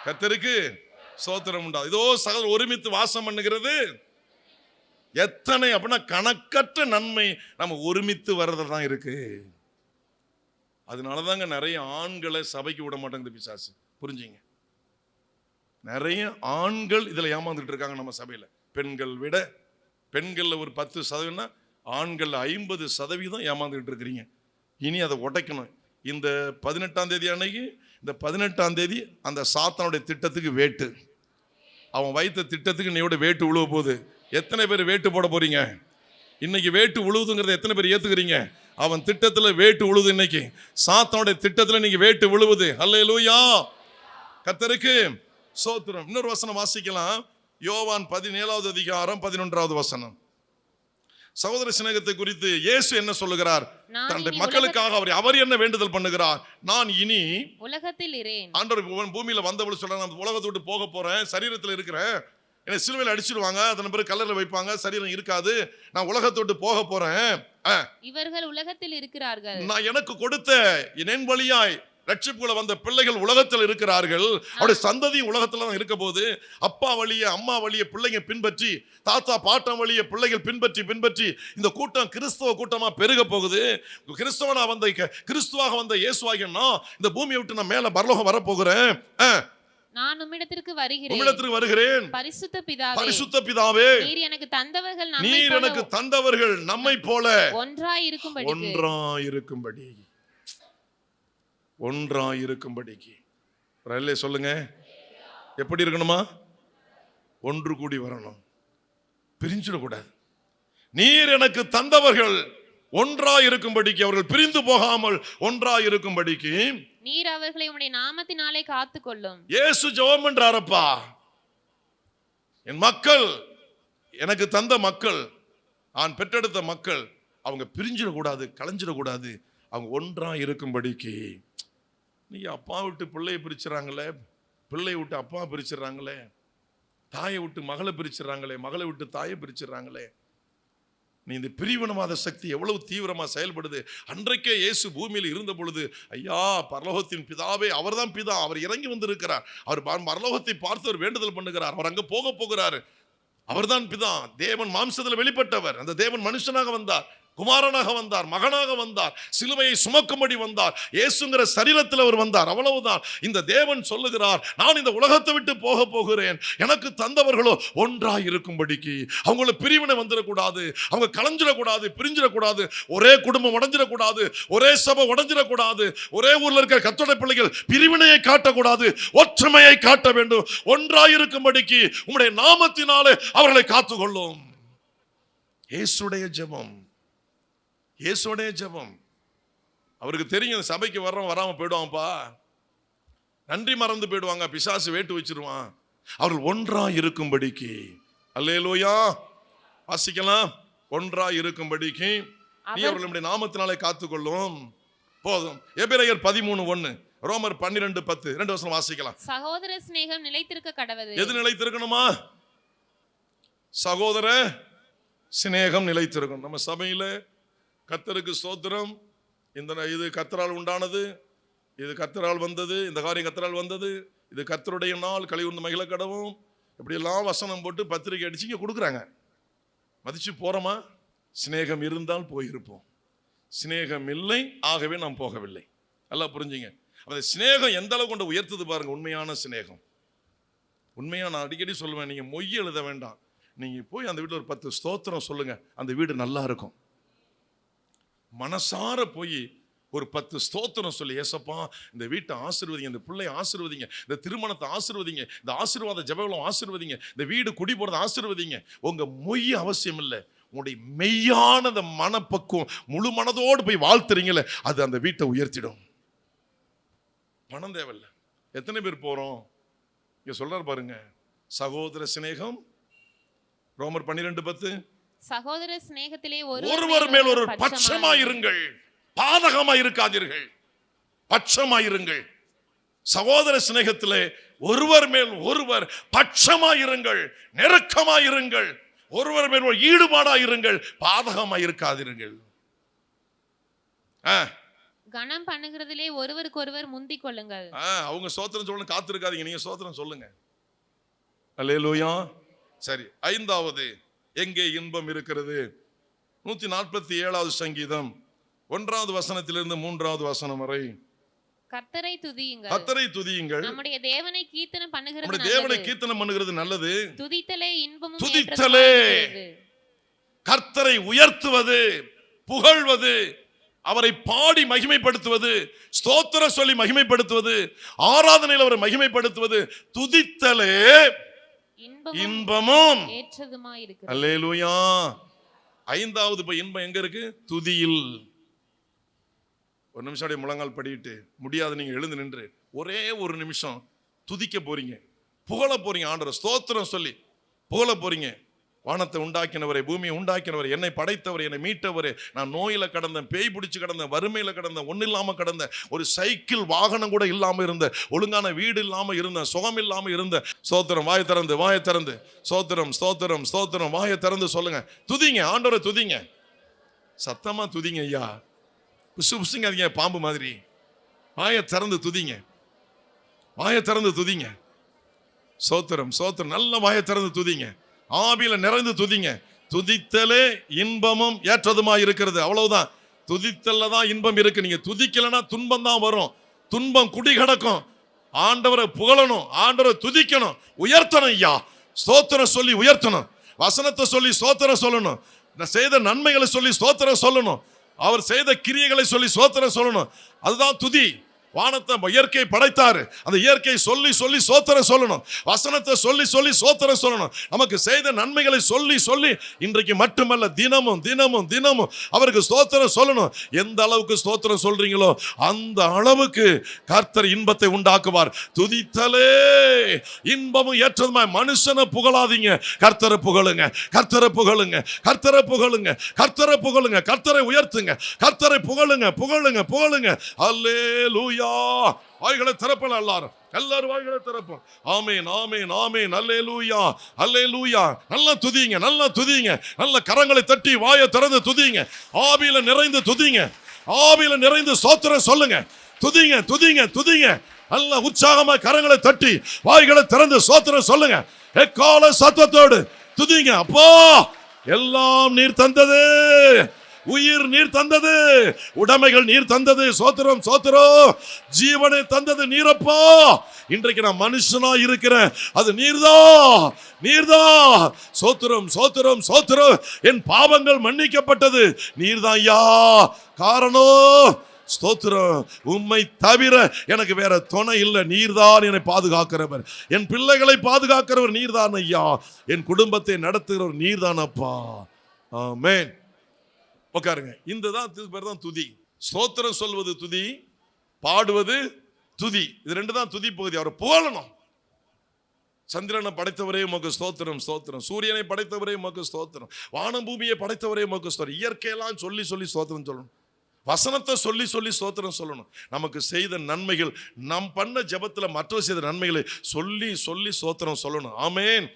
கர்த்தருக்கு ஸ்தோத்திரம் உண்டா. இதோ சகோதரர் ஒருமித்து வாசம் பண்ணுகிறது, எத்தனை அப்படின்னா கணக்கற்ற நன்மை நம்ம ஒருமித்து வர்றதுல தான் இருக்கு. அதனாலதாங்க நிறைய ஆண்களை சபைக்கு விட மாட்டேங்குது பிசாசு. புரிஞ்சுங்க, நிறைய ஆண்கள் இதுல ஏமாந்துட்டு இருக்காங்க நம்ம சபையில. பெண்கள் விட பெண்கள்ல ஒரு 10% ஆண்கள் 50% ஏமாந்துட்டு இருக்கிறீங்க. இனி அதை உடைக்கணும். இந்த 18ஆம் தேதி அன்னைக்கு, இந்த 18ஆம் தேதி அந்த சாத்தானுடைய திட்டத்துக்கு வேட்டு, அவன் வைத்த திட்டத்துக்கு நீயோட வேட்டு உழுவ போகுது. எத்தனை பேர் வேட்டு போட போறீங்க? இன்னைக்கு வேட்டு உழுவுதுங்கிறத எத்தனை பேர் ஏத்துக்கிறீங்க? அவன் திட்டத்துல வேட்டு உழுது. இன்னைக்கு சாத்தானுடைய திட்டத்துல இன்னைக்கு வேட்டு விழுவுது. அல்லேலூயா, கர்த்தருக்கு ஸ்தோத்திரம். இன்னொரு வசனம் வாசிக்கலாம். யோவான் 17வது அதிகாரம் 11வது வசனம். சகோதர சிநேகத்தை குறித்து இயேசு என்ன சொல்லுகிறார்? தன்னுடைய மக்களுக்காக அவர் என்ன வேண்டுதல் பண்ணுகிறார்? நான் இனி உலகத்தில் இரேன். ஆண்டவர் பூமியில வந்தவள் சொல்றாங்க, நான் உலகத்தை விட்டு போக போறேன், சரீரத்தில் இருக்கிறேன், என்னை சிலுவையில் அடிச்சிடுவாங்க, அதன் பிறகு கல்லறையில் வைப்பாங்க, சரீரம் இருக்காது, நான் உலகத்தை விட்டு போக போறேன். இவர்கள் உலகத்தில் இருக்கிறார்கள், நான் எனக்கு கொடுத்த என் வழியாய் ரட்சிப்புல வந்த பிள்ளைகள் உலகத்தில் இருக்கிறார்கள், அவருடைய சந்ததி உலகத்துல தான் இருக்க போது. அப்பா வழிய அம்மா வழிய பிள்ளைங்க பின்பற்றி, தாத்தா பாட்டம் வழிய பிள்ளைகள் பின்பற்றி இந்த கூட்டம் கிறிஸ்தவ கூட்டமா பெருக போகுது. கிறிஸ்துவாக வந்த இயேசுவாகினா இந்த பூமியை விட்டு நான் மேல பரலோகம் வரப்போகிறேன். நான் உம்மிடத்திற்கு வருகிறேன். பரிசுத்த பிதாவே, நீர் எனக்கு தந்தவர்கள் நம்மை போல ஒன்றாயிருக்கும்படிக்கு. சொல்லுங்க, எப்படி இருக்கணுமா? ஒன்று கூடி வரணும், பிரிஞ்சிடக்கூடாது. நீர் எனக்கு தந்தவர்கள் ஒன்றாயிருக்கும்படிக்கு, அவர்கள் பிரிந்து போகாமல் ஒன்றாயிருக்கும்படிக்கு நீர் அவர்களை உம்முடைய நாமத்தினாலே காத்துக்கொள்ளும். இயேசு ஜெபம் பண்றாரப்பா, என் மக்கள், எனக்கு தந்த மக்கள், நான் பெற்றெடுத்த மக்கள், அவங்க பிரிஞ்சிடக்கூடாது, கலைஞ்சிடக்கூடாது, அவங்க ஒன்றா இருக்கும்படிக்கு. நீங்க அப்பா விட்டு பிள்ளையை பிரிச்சுறாங்களே, பிள்ளையை விட்டு அப்பா பிரிச்சுறாங்களே, தாயை விட்டு மகளை பிரிச்சுறாங்களே, மகளை விட்டு தாயை பிரிச்சுறாங்களே. நீ இந்த பிரிவினவாத சக்தி எவ்வளவு தீவிரமா செயல்படுது. அன்றைக்கே இயேசு பூமியில் இருந்த பொழுது, ஐயா பரலோகத்தின் பிதாவே, அவர் தான் பிதா, அவர் இறங்கி வந்திருக்கிறார், அவர் பரலோகத்தை பார்த்து அவர் வேண்டுதல் பண்ணுகிறார், அவர் அங்க போகிறாரு, அவர் தான் பிதா. தேவன் மாம்சத்தில் வெளிப்பட்டவர், அந்த தேவன் மனுஷனாக வந்தார், குமாரனாக வந்தார், மகனாக வந்தார், சிலுவையை சுமக்கும்படி வந்தார், இயேசுங்கிற சரீரத்தில் அவர் வந்தார். அவ்வளவுதான். இந்த தேவன் சொல்லுகிறார், நான் இந்த உலகத்தை விட்டு போகிறேன், எனக்கு தந்தவர்களோ ஒன்றாய் இருக்கும்படிக்கு. அவங்கள பிரிவினை வந்துடக்கூடாது, அவங்க கலைஞ்சிடக்கூடாது, பிரிஞ்சிடக்கூடாது, ஒரே குடும்பம் உடைஞ்சிடக்கூடாது, ஒரே சபை உடைஞ்சிடக்கூடாது, ஒரே ஊர்ல இருக்கிற கர்த்தருடைய பிள்ளைகள் பிரிவினையை காட்டக்கூடாது, ஒற்றுமையை காட்ட வேண்டும். ஒன்றாய் இருக்கும்படிக்கு உம்முடைய நாமத்தினாலே அவர்களை காத்துக்கொள்ளும். இயேசுடைய ஜெபம், இயேசுடைய ஜெபம். அவருக்கு தெரியும் சபைக்கு வராம போயிடுவாங்கப்பா, நன்றி மறந்து போயிடுவாங்க, பிசாசு வேட்டு வச்சிருவான். அவர்கள் ஒன்றா இருக்கும்படிக்கு. அல்லேலூயா, வாசிக்கலாம். ஒன்றா இருக்கும்படிக்கு நீ அவர்களுடைய நாமத்தினாலே காத்துக்கொள்ளும். போதும். எபிரேயர் 13:1, ரோமர் 12:10, 2 வசனம் வாசிக்கலாம். சகோதர சிநேகம் நிலைத்திருக்க கடவது. எது நிலைத்திருக்கணுமா? சகோதர சிநேகம் நிலைத்திருக்கணும். நம்ம சபையில கர்த்தருக்கு ஸ்தோத்திரம், இது கர்த்தரால் உண்டானது, இது கர்த்தரால் வந்தது, இந்த காரியம் கர்த்தரால் வந்தது, இது கர்த்தருடைய நாள், கழிவுந்து மகிழ கடவும், இப்படி எல்லாம் வசனம் போட்டு பத்திரிக்கை அடிச்சு இங்கே கொடுக்குறாங்க. மதிச்சு போறோமா? சிநேகம் இருந்தால் போயிருப்போம், சிநேகம் இல்லை, ஆகவே நாம் போகவில்லை. நல்லா புரிஞ்சுங்க. அந்த சிநேகம் எந்த அளவு கொண்டு உயர்த்துது பாருங்க. உண்மையான சிநேகம், உண்மையா நான் அடிக்கடி சொல்லுவேன், நீங்க மொய் எழுத வேண்டாம், நீங்க போய் அந்த வீட்டில் ஒரு 10 ஸ்தோத்திரம் சொல்லுங்க, அந்த வீடு நல்லா இருக்கும். மனசார போய் ஒரு 10 ஸ்தோத்திரம் சொல்லி, ஏசப்பா இந்த வீட்டை ஆசீர்வதிங்க, இந்த பிள்ளையை ஆசீர்வதிங்க, இந்த திருமணத்தை ஆசீர்வதிங்க, இந்த ஆசீர்வாத ஜெபங்களும் ஆசீர்வதிங்க, இந்த வீடு குடி போறதை ஆசீர்வதிங்க. உங்க மொய் அவசியம் இல்லை, உங்களுடைய மெய்யான அந்த மனப்பக்குவம், முழு மனதோடு போய் வாழ்த்துறீங்களே, அது அந்த வீட்டை உயர்த்திடும். பணம் தேவையில்லை. எத்தனை பேர் போறோம்? இங்க சொல்றாரு பாருங்க, சகோதர சிநேகம். ரோமர் 12:10, சகோதர சிநேகத்திலே ஒருவர் மேல் ஒரு பட்சமாயிருங்கள், பாதகமாய் இருக்காதீர்கள், பட்சமாயிருங்கள். சகோதர சிநேகத்திலே ஒருவர் மேல் ஒருவர் பட்சமாயிருங்கள், நெருக்கமாயிருங்கள், ஒருவர் மேல் ஒரு ஈடுபாடாயிருங்கள், பாதகமாய் இருக்காதீர்கள். கணம் பண்ணுகிறதிலே ஒருவருக்கு ஒருவர் முந்திக் கொள்ளுங்கள். அவங்க ஸ்தோத்திரம் சொல்ல காத்திருக்காதீங்க, நீங்க ஸ்தோத்திரம் சொல்லுங்க. அல்லேலூயா. சரி, 5வது எங்கே இன்பம் இருக்கிறது? 147வது சங்கீதம் 1வது வசனத்திலிருந்து 3வது வசனம் வரை. கர்த்தரை துதியுங்கள், கர்த்தரை துதியுங்கள், நம்முடைய தேவனை கீர்த்தனம் பண்ணுகிறது நம்முடைய தேவனை கீர்த்தனம் பண்ணுகிறது நல்லது. துதித்தலே இன்பமும் துதித்தலே, கர்த்தரை உயர்த்துவது, புகழ்வது, அவரை பாடி மகிமைப்படுத்துவது, ஸ்தோத்திரம் சொல்லி மகிமைப்படுத்துவது, ஆராதனையில் அவரை மகிமைப்படுத்துவது, துதித்தலே இன்பமும் ஏற்றதுமாயிருக்கிறது. அல்லேலூயா. 5வது இன்பம் எங்க இருக்கு? துதியில். ஒரு நிமிஷம் அப்படியே முழங்கால் படிட்டு, முடியாது நீங்க எழுந்து நின்று ஒரே ஒரு நிமிஷம் துதிக்க போறீங்க, புகழ போறீங்க. ஆண்டவரை ஸ்தோத்திரம் சொல்லி புகழ போறீங்க. வானத்தை உண்டாக்கினவரை, பூமியை உண்டாக்கினவரை, என்னை படைத்தவரை, என்னை மீட்டவரை, நான் நோயில கடந்தேன், பேய் பிடிச்சு கடந்தேன், வறுமையில கடந்தேன், ஒன்னும் இல்லாம கடந்தேன், ஒரு சைக்கிள் வாகனம் கூட இல்லாம இருந்த, ஒழுங்கான வீடு இல்லாம இருந்தேன், சுகம் இல்லாம இருந்த. ஸ்தோத்திரம், வாயை திறந்து, வாயை திறந்து ஸ்தோத்திரம், ஸ்தோத்திரம், ஸ்தோத்திரம், வாயை திறந்து சொல்லுங்க. துதிங்க, ஆண்டவரை துதிங்க, சத்தமா துதிங்க ஐயா. புசு புசுங்காதீங்க பாம்பு மாதிரி. வாயை திறந்து துதிங்க, வாயை திறந்து துதிங்க. ஸ்தோத்திரம், ஸ்தோத்திரம், நல்ல வாயை திறந்து துதிங்க, ஆவியில நிறைந்து துதிங்க. துதித்தலே இன்பமும் ஏற்றதுமா இருக்கிறது. அவ்வளவுதான். துதித்தல்ல தான் இன்பம் இருக்கு. நீங்க துதிக்கலன்னா துன்பம் தான் வரும், துன்பம் குடி கிடக்கும். ஆண்டவரை புகழணும், ஆண்டவரை துதிக்கணும், உயர்த்தணும் ஐயா. ஸ்தோத்திரம் சொல்லி உயர்த்தணும், வசனத்தை சொல்லி ஸ்தோத்திரம் சொல்லணும், செய்த நன்மைகளை சொல்லி ஸ்தோத்திரம் சொல்லணும், அவர் செய்த கிரியைகளை சொல்லி ஸ்தோத்திரம் சொல்லணும். அதுதான் துதி. வானத்தை இயற்கை படைத்தாரு, அந்த இயற்கை சொல்லி சொல்லி ஸ்தோத்திரம் சொல்லணும், வசனத்தை சொல்லி சொல்லி ஸ்தோத்திரம் சொல்லணும், நமக்கு செய்த நன்மைகளை சொல்லி சொல்லி இன்றைக்கு மட்டுமல்ல தினமும் தினமும் தினமும் அவருக்கு ஸ்தோத்திரம் சொல்லணும். எந்த அளவுக்கு ஸ்தோத்திரம் சொல்றீங்களோ அந்த அளவுக்கு கர்த்தர் இன்பத்தை உண்டாக்குவார். துதித்தலே இன்பமும் ஏற்றதுமாய். மனுஷனை புகழாதீங்க, கர்த்தரை புகழுங்க, கர்த்தரை புகழுங்க, கர்த்தரை புகழுங்க, கர்த்தரை புகழுங்க, கர்த்தரை உயர்த்துங்க, கர்த்தரை புகழுங்க, புகழுங்க, புகழுங்க. அல்லேலூயா. வாய்களை திறப்பல, எல்லாரும் வாய்களை திறப்போம். ஆமென், ஆமென், ஆமென். அல்லேலூயா, அல்லேலூயா. நல்லா துதிங்க, நல்லா துதிங்க, நல்ல கரங்களை தட்டி வாயை திறந்து துதிங்க, ஆவியில நிறைந்து துதிங்க, ஆவியில நிறைந்து ஸ்தோத்திரம் சொல்லுங்க. துதிங்க, துதிங்க, துதிங்க. நல்ல உற்சாகமா கரங்களை தட்டி வாய்களை திறந்து ஸ்தோத்திரம் சொல்லுங்க. எக்கால சத்தத்தோடு துதிங்க. அப்பா, எல்லாம் நீர் தந்தது, உயிர் நீர் தந்தது, உடைமைகள் நீர் தந்தது, சோத்திரம் சோத்திரம், ஜீவனை தந்தது நீரப்பா. இன்றைக்கு நான் மனுஷனா இருக்கிறேன், அது நீர்தான், நீர்தான். சோத்திரம் சோத்திரம் சோத்திரம். என் பாவங்கள் மன்னிக்கப்பட்டது நீர்தான் ஐயா. காரணம் ஸ்தோத்திரம், உம்மை தவிர எனக்கு வேற துணை இல்லை. நீர்தான் என்னை பாதுகாக்கிறவர், என் பிள்ளைகளை பாதுகாக்கிறவர் நீர்தான் ஐயா, என் குடும்பத்தை நடத்துகிறவர் நீர்தான் அப்பா. ஆமென். உட்காருங்க. இந்த பேர் தான் துதி. ஸ்தோத்திரம் சொல்வது துதி, பாடுவது துதி. இது ரெண்டு தான் துதி பகுதி. அவரை புகழணும். சந்திரனை படைத்தவரே உமக்கு ஸ்தோத்திரம், ஸ்தோத்திரம். சூரியனை படைத்தவரே உமக்கு ஸ்தோத்திரம். வானம் பூமியை படைத்தவரே உமக்கு ஸ்தோத்திரம். இயற்கையெல்லாம் சொல்லி சொல்லி ஸ்தோத்திரம் சொல்லணும், வசனத்தை சொல்லி சொல்லி ஸ்தோத்திரம் சொல்லணும். நமக்கு செய்த நன்மைகள், நம் பண்ண ஜெபத்துல மற்றவர் செய்த நன்மைகளை சொல்லி சொல்லி ஸ்தோத்திரம் சொல்லணும். ஆமென்.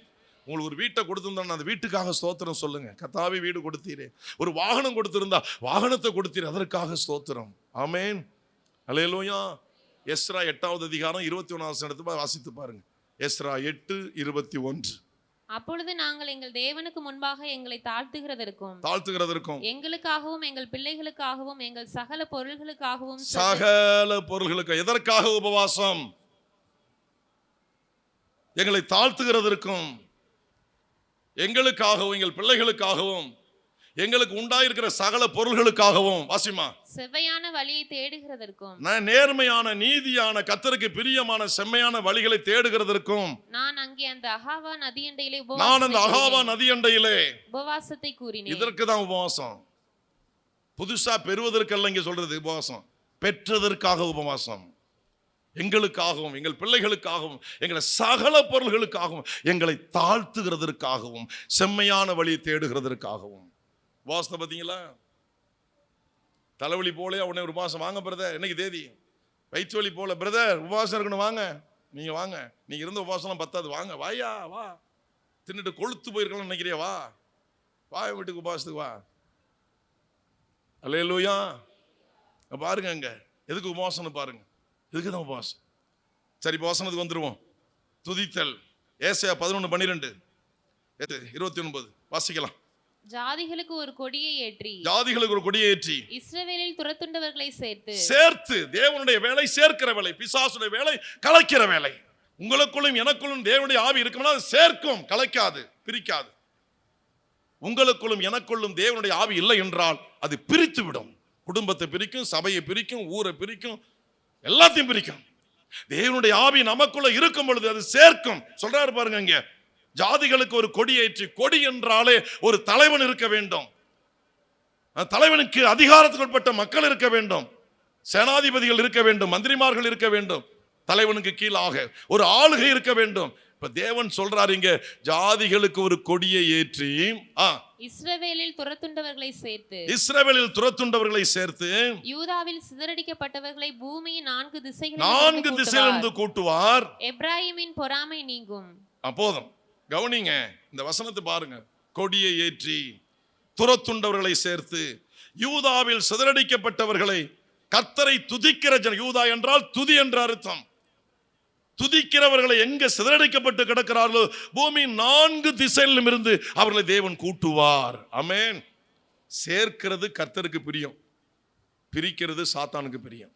உங்களுக்கு ஒரு வீட்டை கொடுத்திருந்தா அந்த வீட்டுக்காக ஸ்தோத்திரம் சொல்லுங்க. கர்த்தாவே வீடு கொடுத்தீரே. ஒரு வாகனம் கொடுத்திருந்தா வாகனத்தை கொடுத்தீரே, அதற்காக ஸ்தோத்திரம். ஆமென். அல்லேலூயா. எஸ்ரா 8வது அதிகாரம் 21வது வசனத்தை வாசித்து பாருங்க. எஸ்ரா 8:21. அப்பொழுது நாங்கள் எங்கள் தேவனுக்கு முன்பாக எங்களை தாழ்த்துகிறதற்கும் எங்களுக்காகவும் எங்கள் பிள்ளைகளுக்காகவும் எங்கள் சகல பொருள்களுக்காகவும் எதற்காக உபவாசம்? எங்களை தாழ்த்துகிறதற்கும், எங்களுக்காகவும் எங்கள் பிள்ளைகளுக்காகவும் எங்களுக்கு உண்டாயிருக்கிற சகல பொருள்களுக்காகவும். வாசிமா. செவ்வையான வழியை தேடுகிறதற்கும், நேர்மையான நீதியான கர்த்தருக்கு பிரியமான செம்மையான வழிகளை தேடுகிறதற்கும் நான் அந்த அகாவா நதியண்டையிலே உபவாசத்தை கூறினேன். இதற்கு தான் உபவாசம். புதுசா பெறுவதற்கல்ல இங்க சொல்றது உபவாசம், பெற்றதற்காக உபவாசம். எங்களுக்காகவும் எங்கள் பிள்ளைகளுக்காகவும் எங்களை சகல பொருள்களுக்காகவும் எங்களை தாழ்த்துகிறதற்காகவும் செம்மையான வழியை தேடுகிறதற்காகவும். உபவாசத்தை பார்த்தீங்களா? தலைவலி போல உடனே ஒரு உபவாசம் வாங்க பிரதர், என்னைக்கு தேதி? வயிற்று வலி போல பிரதர் உபவாசம் இருக்கணும், வாங்க, நீங்க வாங்க, நீங்க இருந்த உபவாசம் பத்தாது, வாங்க, வாயா வா. தின்னுட்டு கொளுத்து போயிருக்கலாம் நினைக்கிறியா? வா வா வீட்டுக்கு உபவாசத்துக்கு வா. அல்லேலூயா. பாருங்க அங்க எதுக்கு உபவாசம்னு பாருங்க, இதுக்கு தான் உபவாசம். சரி, உபவாசத்துக்கு வந்துருவோம். துதித்தல். ஏசாயா 11:12. 29 வாசிக்கலாம். ஜாதிகளுக்கு ஒரு கொடியை ஏற்றி ஜாதிகளுக்கு ஒரு கொடியை ஏற்றி இஸ்ரவேலில் துரத்துண்டவர்களை சேர்த்து தேவனுடைய வேலை சேர்க்கிற வேலை, பிசாசுடைய வேலை கலைக்கிற வேலை. உங்களுக்குள்ளும் எனக்குள்ளும் தேவனுடைய ஆவி இருக்கும்னா அது சேர்க்கும், கலைக்காது, பிரிக்காது. உங்களுக்குள்ளும் எனக்குள்ளும் தேவனுடைய ஆவி இல்லை என்றால் அது பிரித்து விடும். குடும்பத்தை பிரிக்கும், சபையை பிரிக்கும், ஊரை பிரிக்கும், எல்லாத்தையும் பிரிக்கும். தேவனுடைய ஆவி நமக்குள்ள இருக்கும் பொழுது அது சேர்க்கும். சொல்றாரு பாருங்க இங்க, ஜாதிகளுக்கு ஒரு கொடி ஏற்றி. கொடி என்றாலே ஒரு தலைவன் இருக்க வேண்டும். தலைவனுக்கு அதிகாரத்துக்கு உட்பட்ட மக்கள் இருக்க வேண்டும், சேனாதிபதிகள் இருக்க வேண்டும், மந்திரிமார்கள் இருக்க வேண்டும், தலைவனுக்கு கீழாக ஒரு ஆளுகை இருக்க வேண்டும். இப்ப தேவன் சொல்றாரு இங்க, ஜாதிகளுக்கு ஒரு கொடியை ஏற்றி இஸ்ரவேலில் துரத்துண்டவர்களை சேர்த்து யூதாவில் சிதறடிக்கப்பட்டவர்களை பூமியின் 4 திசையிலிருந்து கூட்டுவார். எப்ராயிமின் பொறாமை நீங்கும். போதும், கவனிங்க இந்த வசனத்தை பாருங்க. கொடியை ஏற்றி துரத்துண்டவர்களை சேர்த்து யூதாவில் சிதறடிக்கப்பட்டவர்களை, கர்த்தரை துதிக்கிற ஜனம். யூதா என்றால் துதி என்ற அர்த்தம். துதிக்கிறவர்களை எங்க சிதறடிக்கப்பட்டு கிடக்கிறார்களோ பூமி 4 திசையிலும் இருந்து அவர்களை தேவன் கூட்டுவார். ஆமென். சேர்க்கிறது கர்த்தருக்கு பிரியம், பிரிக்கிறது சாத்தானுக்கு பிரியம்.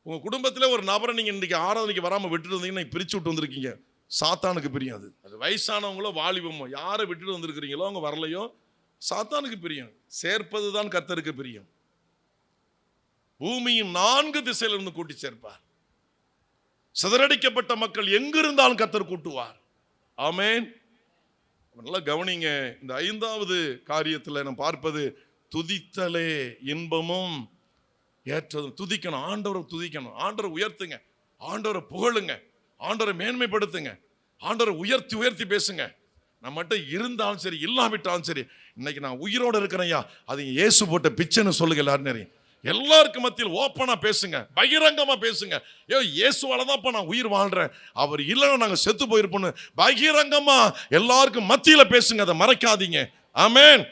உங்க குடும்பத்தில் ஒரு நபரை நீங்க இன்னைக்கு ஆராதனைக்கு வராம விட்டுட்டு வந்தீங்கன்னா பிரிச்சு விட்டு வந்திருக்கீங்க, சாத்தானுக்கு பிரியம். அது வயசானவங்களோ வாலிபமோ யாரை விட்டுட்டு வந்திருக்கிறீங்களோ அவங்க வரலையோ சாத்தானுக்கு பிரியம். சேர்ப்பது தான் கர்த்தருக்கு பிரியம். பூமியின் 4 திசையிலிருந்து கூட்டி சேர்ப்பார். சிதறடிக்கப்பட்ட மக்கள் எங்கிருந்தாலும் கர்த்தர் கூட்டுவார். ஆமென். நல்லா கவனிங்க. இந்த 5வது காரியத்தில் நாம் பார்ப்பது துதித்தலே இன்பமும் ஏற்றதும். துதிக்கணும், ஆண்டவரை துதிக்கணும், ஆண்டவரை உயர்த்துங்க, ஆண்டவரை புகழுங்க, ஆண்டவரை மேன்மைப்படுத்துங்க, ஆண்டவரை உயர்த்தி உயர்த்தி பேசுங்க. நம்மகிட்ட இருந்தாலும் சரி இல்லாவிட்டாலும் சரி, இன்னைக்கு நான் உயிரோடு இருக்கிறேன்யா, அது இயேசு போட்ட பிச்சைன்னு சொல்லுங்க. எல்லாரும் எல்லாருக்கும் மத்தியில் ஓப்பனா பேசுங்க, பகிரங்கமா பேசுங்க. இயேசுவால தான் நான் உயிர் வாழ்றேன், அவர் இல்லைன்னா நாங்க செத்து போயிருப்போம்னு பகிரங்கமா எல்லாருக்கும் மத்தியில பேசுங்க, அதை மறைக்காதீங்க. ஆமென்.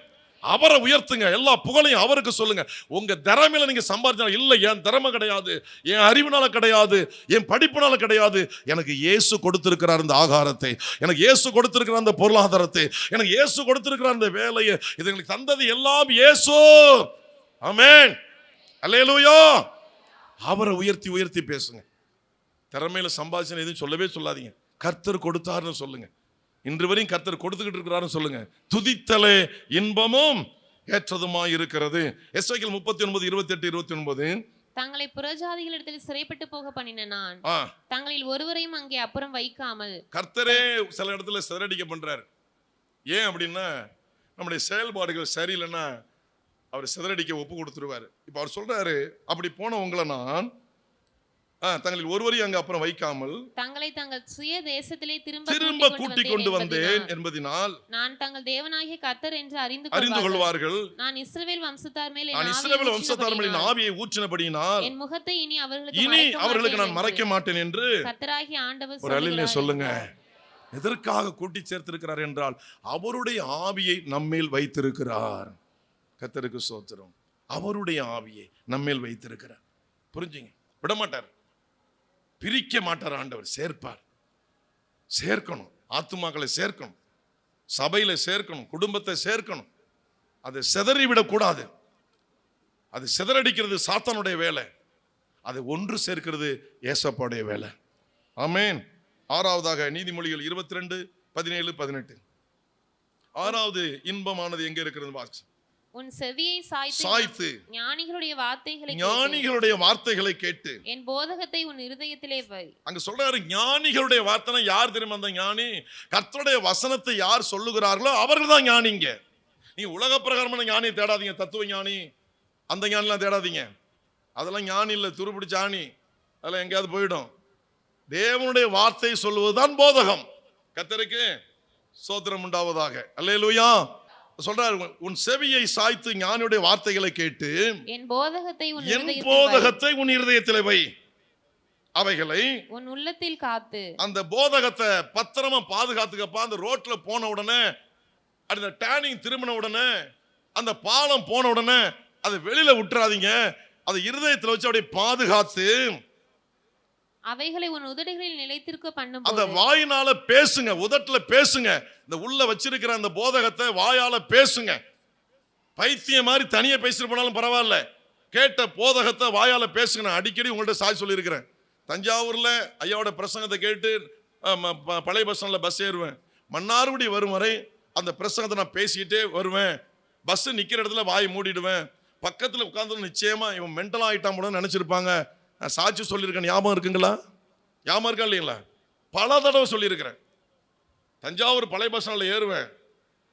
அவரை உயர்த்துங்க, எல்லா புகழையும் அவருக்கு சொல்லுங்க. உங்க திறமையில நீங்க சம்பாதிச்சா இல்லை, என் திறமை கிடையாது, என் அறிவுனால கிடையாது, என் படிப்புனால கிடையாது, எனக்கு இயேசு கொடுத்திருக்கிறார் இந்த ஆகாரத்தை, எனக்கு இயேசு கொடுத்திருக்கிற அந்த பொருளாதாரத்தை, எனக்கு இயேசு கொடுத்திருக்கிற அந்த வேலையை, இது எனக்கு தந்தது எல்லாம் இயேசு. ஆமென். அல்லேலூயா. அவரை உயர்த்தி உயர்த்தி பேசுங்க. திறமையில சம்பாதிச்சு எதுவும் சொல்லவே சொல்லாதீங்க, கர்த்தர் கொடுத்தாருன்னு சொல்லுங்க. இன்று வரையும் கர்த்தர் கொடுத்துக்கிட்டு இருக்கிறாருன்னு சொல்லுங்க. துதித்தலே இன்பமும் ஏற்றதுமாய் இருக்கிறது. எஸ்ஐக்கள் 39:28-29. தங்களை புறஜாதிகளிடத்தில் சிறைப்பட்டு போக பண்ணின நான் தங்களில் ஒருவரையும் அங்கே அப்புறம் வைக்காமல். கர்த்தரே சில இடத்துல சிதறடிக்க பண்றாரு. ஏன் அப்படின்னா, நம்முடைய செயல்பாடுகள் சரியில்லைன்னா அவர் சிதறடிக்க ஒப்பு கொடுத்துருவாரு. இப்ப அவர் சொல்றாரு, அப்படி போன உங்களை நான் தங்களில் ஒருவரையும் அங்க அப்புறம் வைக்காமல் தங்களை தங்கள் சுய தேசத்திலே திரும்ப கூட்டி கொண்டு வந்தேன் என்பதினால் நான் தங்கள் தேவனாகிய கர்த்தர் என்று அறிந்து கொள்வார்கள். நான் இஸ்ரவேல் வம்சத்தார் மேல் என் ஆவியை ஊற்றினபடியினால் என் முகத்தை இனி அவர்களுக்கு நான் மறைக்க மாட்டேன் என்று கர்த்தராகிய ஆண்டவர் ஒரு அல்லேலூயா சொல்லுங்க. எதற்காக கூட்டி சேர்த்திருக்கிறார் என்றால் அவருடைய ஆவியை நம்மேல் வைத்திருக்கிறார். கர்த்தருக்கு ஸ்தோத்திரம். அவருடைய ஆவியை நம்மேல் வைத்திருக்கிறார். புரிஞ்சுங்க, விட மாட்டார், பிரிக்க மாட்டார். ஆண்டவர் சேர்ப்பார். சேர்க்கணும், ஆத்துமாக்களை சேர்க்கணும், சபையில சேர்க்கணும், குடும்பத்தை சேர்க்கணும். அதை சிதறிவிடக்கூடாது. அது சிதறடிக்கிறது சாத்தானுடைய வேலை, அதை ஒன்று சேர்க்கிறது ஏசப்பாவுடைய வேலை. ஆமென். 6வதாக நீதிமொழிகள் 22:17-18. 6வது இன்பமானது எங்க இருக்கிறது? உன் செவியை சாய்த்து ஞானிகளுடைய வார்த்தைகளை கேட்டு என் போதகத்தை உன் இருதயத்திலே வை. அங்க சொல்றாரு, ஞானிகளுடைய வார்த்தை. யார் தெரியுமா அந்த ஞானி? கர்த்தருடைய வசனத்தை யார் சொல்லுகிறார்களோ அவர்கள் தான் ஞானிங்க. நீங்க உலக பிரகாரமான ஞானியை தேடாதீங்க, தத்துவ ஞானி அந்த ஞானிலாம் தேடாதீங்க. அதெல்லாம் ஞானி இல்லை, துருப்பிடிச்ச ஞானி, அதெல்லாம் எங்கேயாவது போயிடும். தேவனுடைய வார்த்தை சொல்லுவதுதான் போதகம். கர்த்தருக்கு ஸ்தோத்திரம் உண்டாவதாக. அல்லேலூயா. சொல்றாரு, உன் செவியை சாய்த்து ஞானியுடைய வார்த்தைகளை கேட்டு என் போதகத்தை உன் இருதயத்திலே வை, அவைகளை உன் உள்ளத்தில் காத்து. அந்த போதகத்தை பத்திரமா பாதுகாத்துக்கப்பா. அந்த ரோட்ல போன உடனே, அந்த டேனிங் திரும்பின உடனே, அந்த பாலம் போன உடனே அதை வெளியில விட்டுறாதீங்க. அதை இருதயத்தில் வச்சு அப்படியே பாதுகாத்து அவைகளை உன் உதடுகளில் நிலைத்திருக்க அந்த பண்ணும்போது வாயினால பேசுங்க, உதட்டுல பேசுங்க. இந்த உள்ள வச்சிருக்கிற அந்த போதகத்தை வாயால பேசுங்க. பைத்தியம் மாதிரி தனியா பேசிட்டு போனாலும் பரவாயில்ல, கேட்ட போதகத்தை வாயால பேசுங்க. நான் அடிக்கடி உங்கள்ட்ட சாய் சொல்லியிருக்கிறேன். தஞ்சாவூர்ல ஐயாவோட பிரசங்கத்தை கேட்டு பழைய பஸ் ஸ்டாண்ட்ல பஸ் ஏறுவேன். மன்னார்குடி வரும் வரை அந்த பிரசங்கத்தை நான் பேசிக்கிட்டே வருவேன். பஸ் நிக்கிற இடத்துல வாய் மூடிடுவேன். பக்கத்துல உட்கார்ந்து நிச்சயமா இவன் மென்டலா ஆயிட்டான் போல நினைச்சிருப்பாங்க. நான் சாட்சி சொல்லியிருக்கேன், ஞாபகம் இருக்குங்களா? ஞாபகம் இருக்கா இல்லைங்களா? பல தடவை சொல்லியிருக்கிறேன். தஞ்சாவூர் பழைய பஸ் ஸ்டாண்டில் ஏறுவேன்.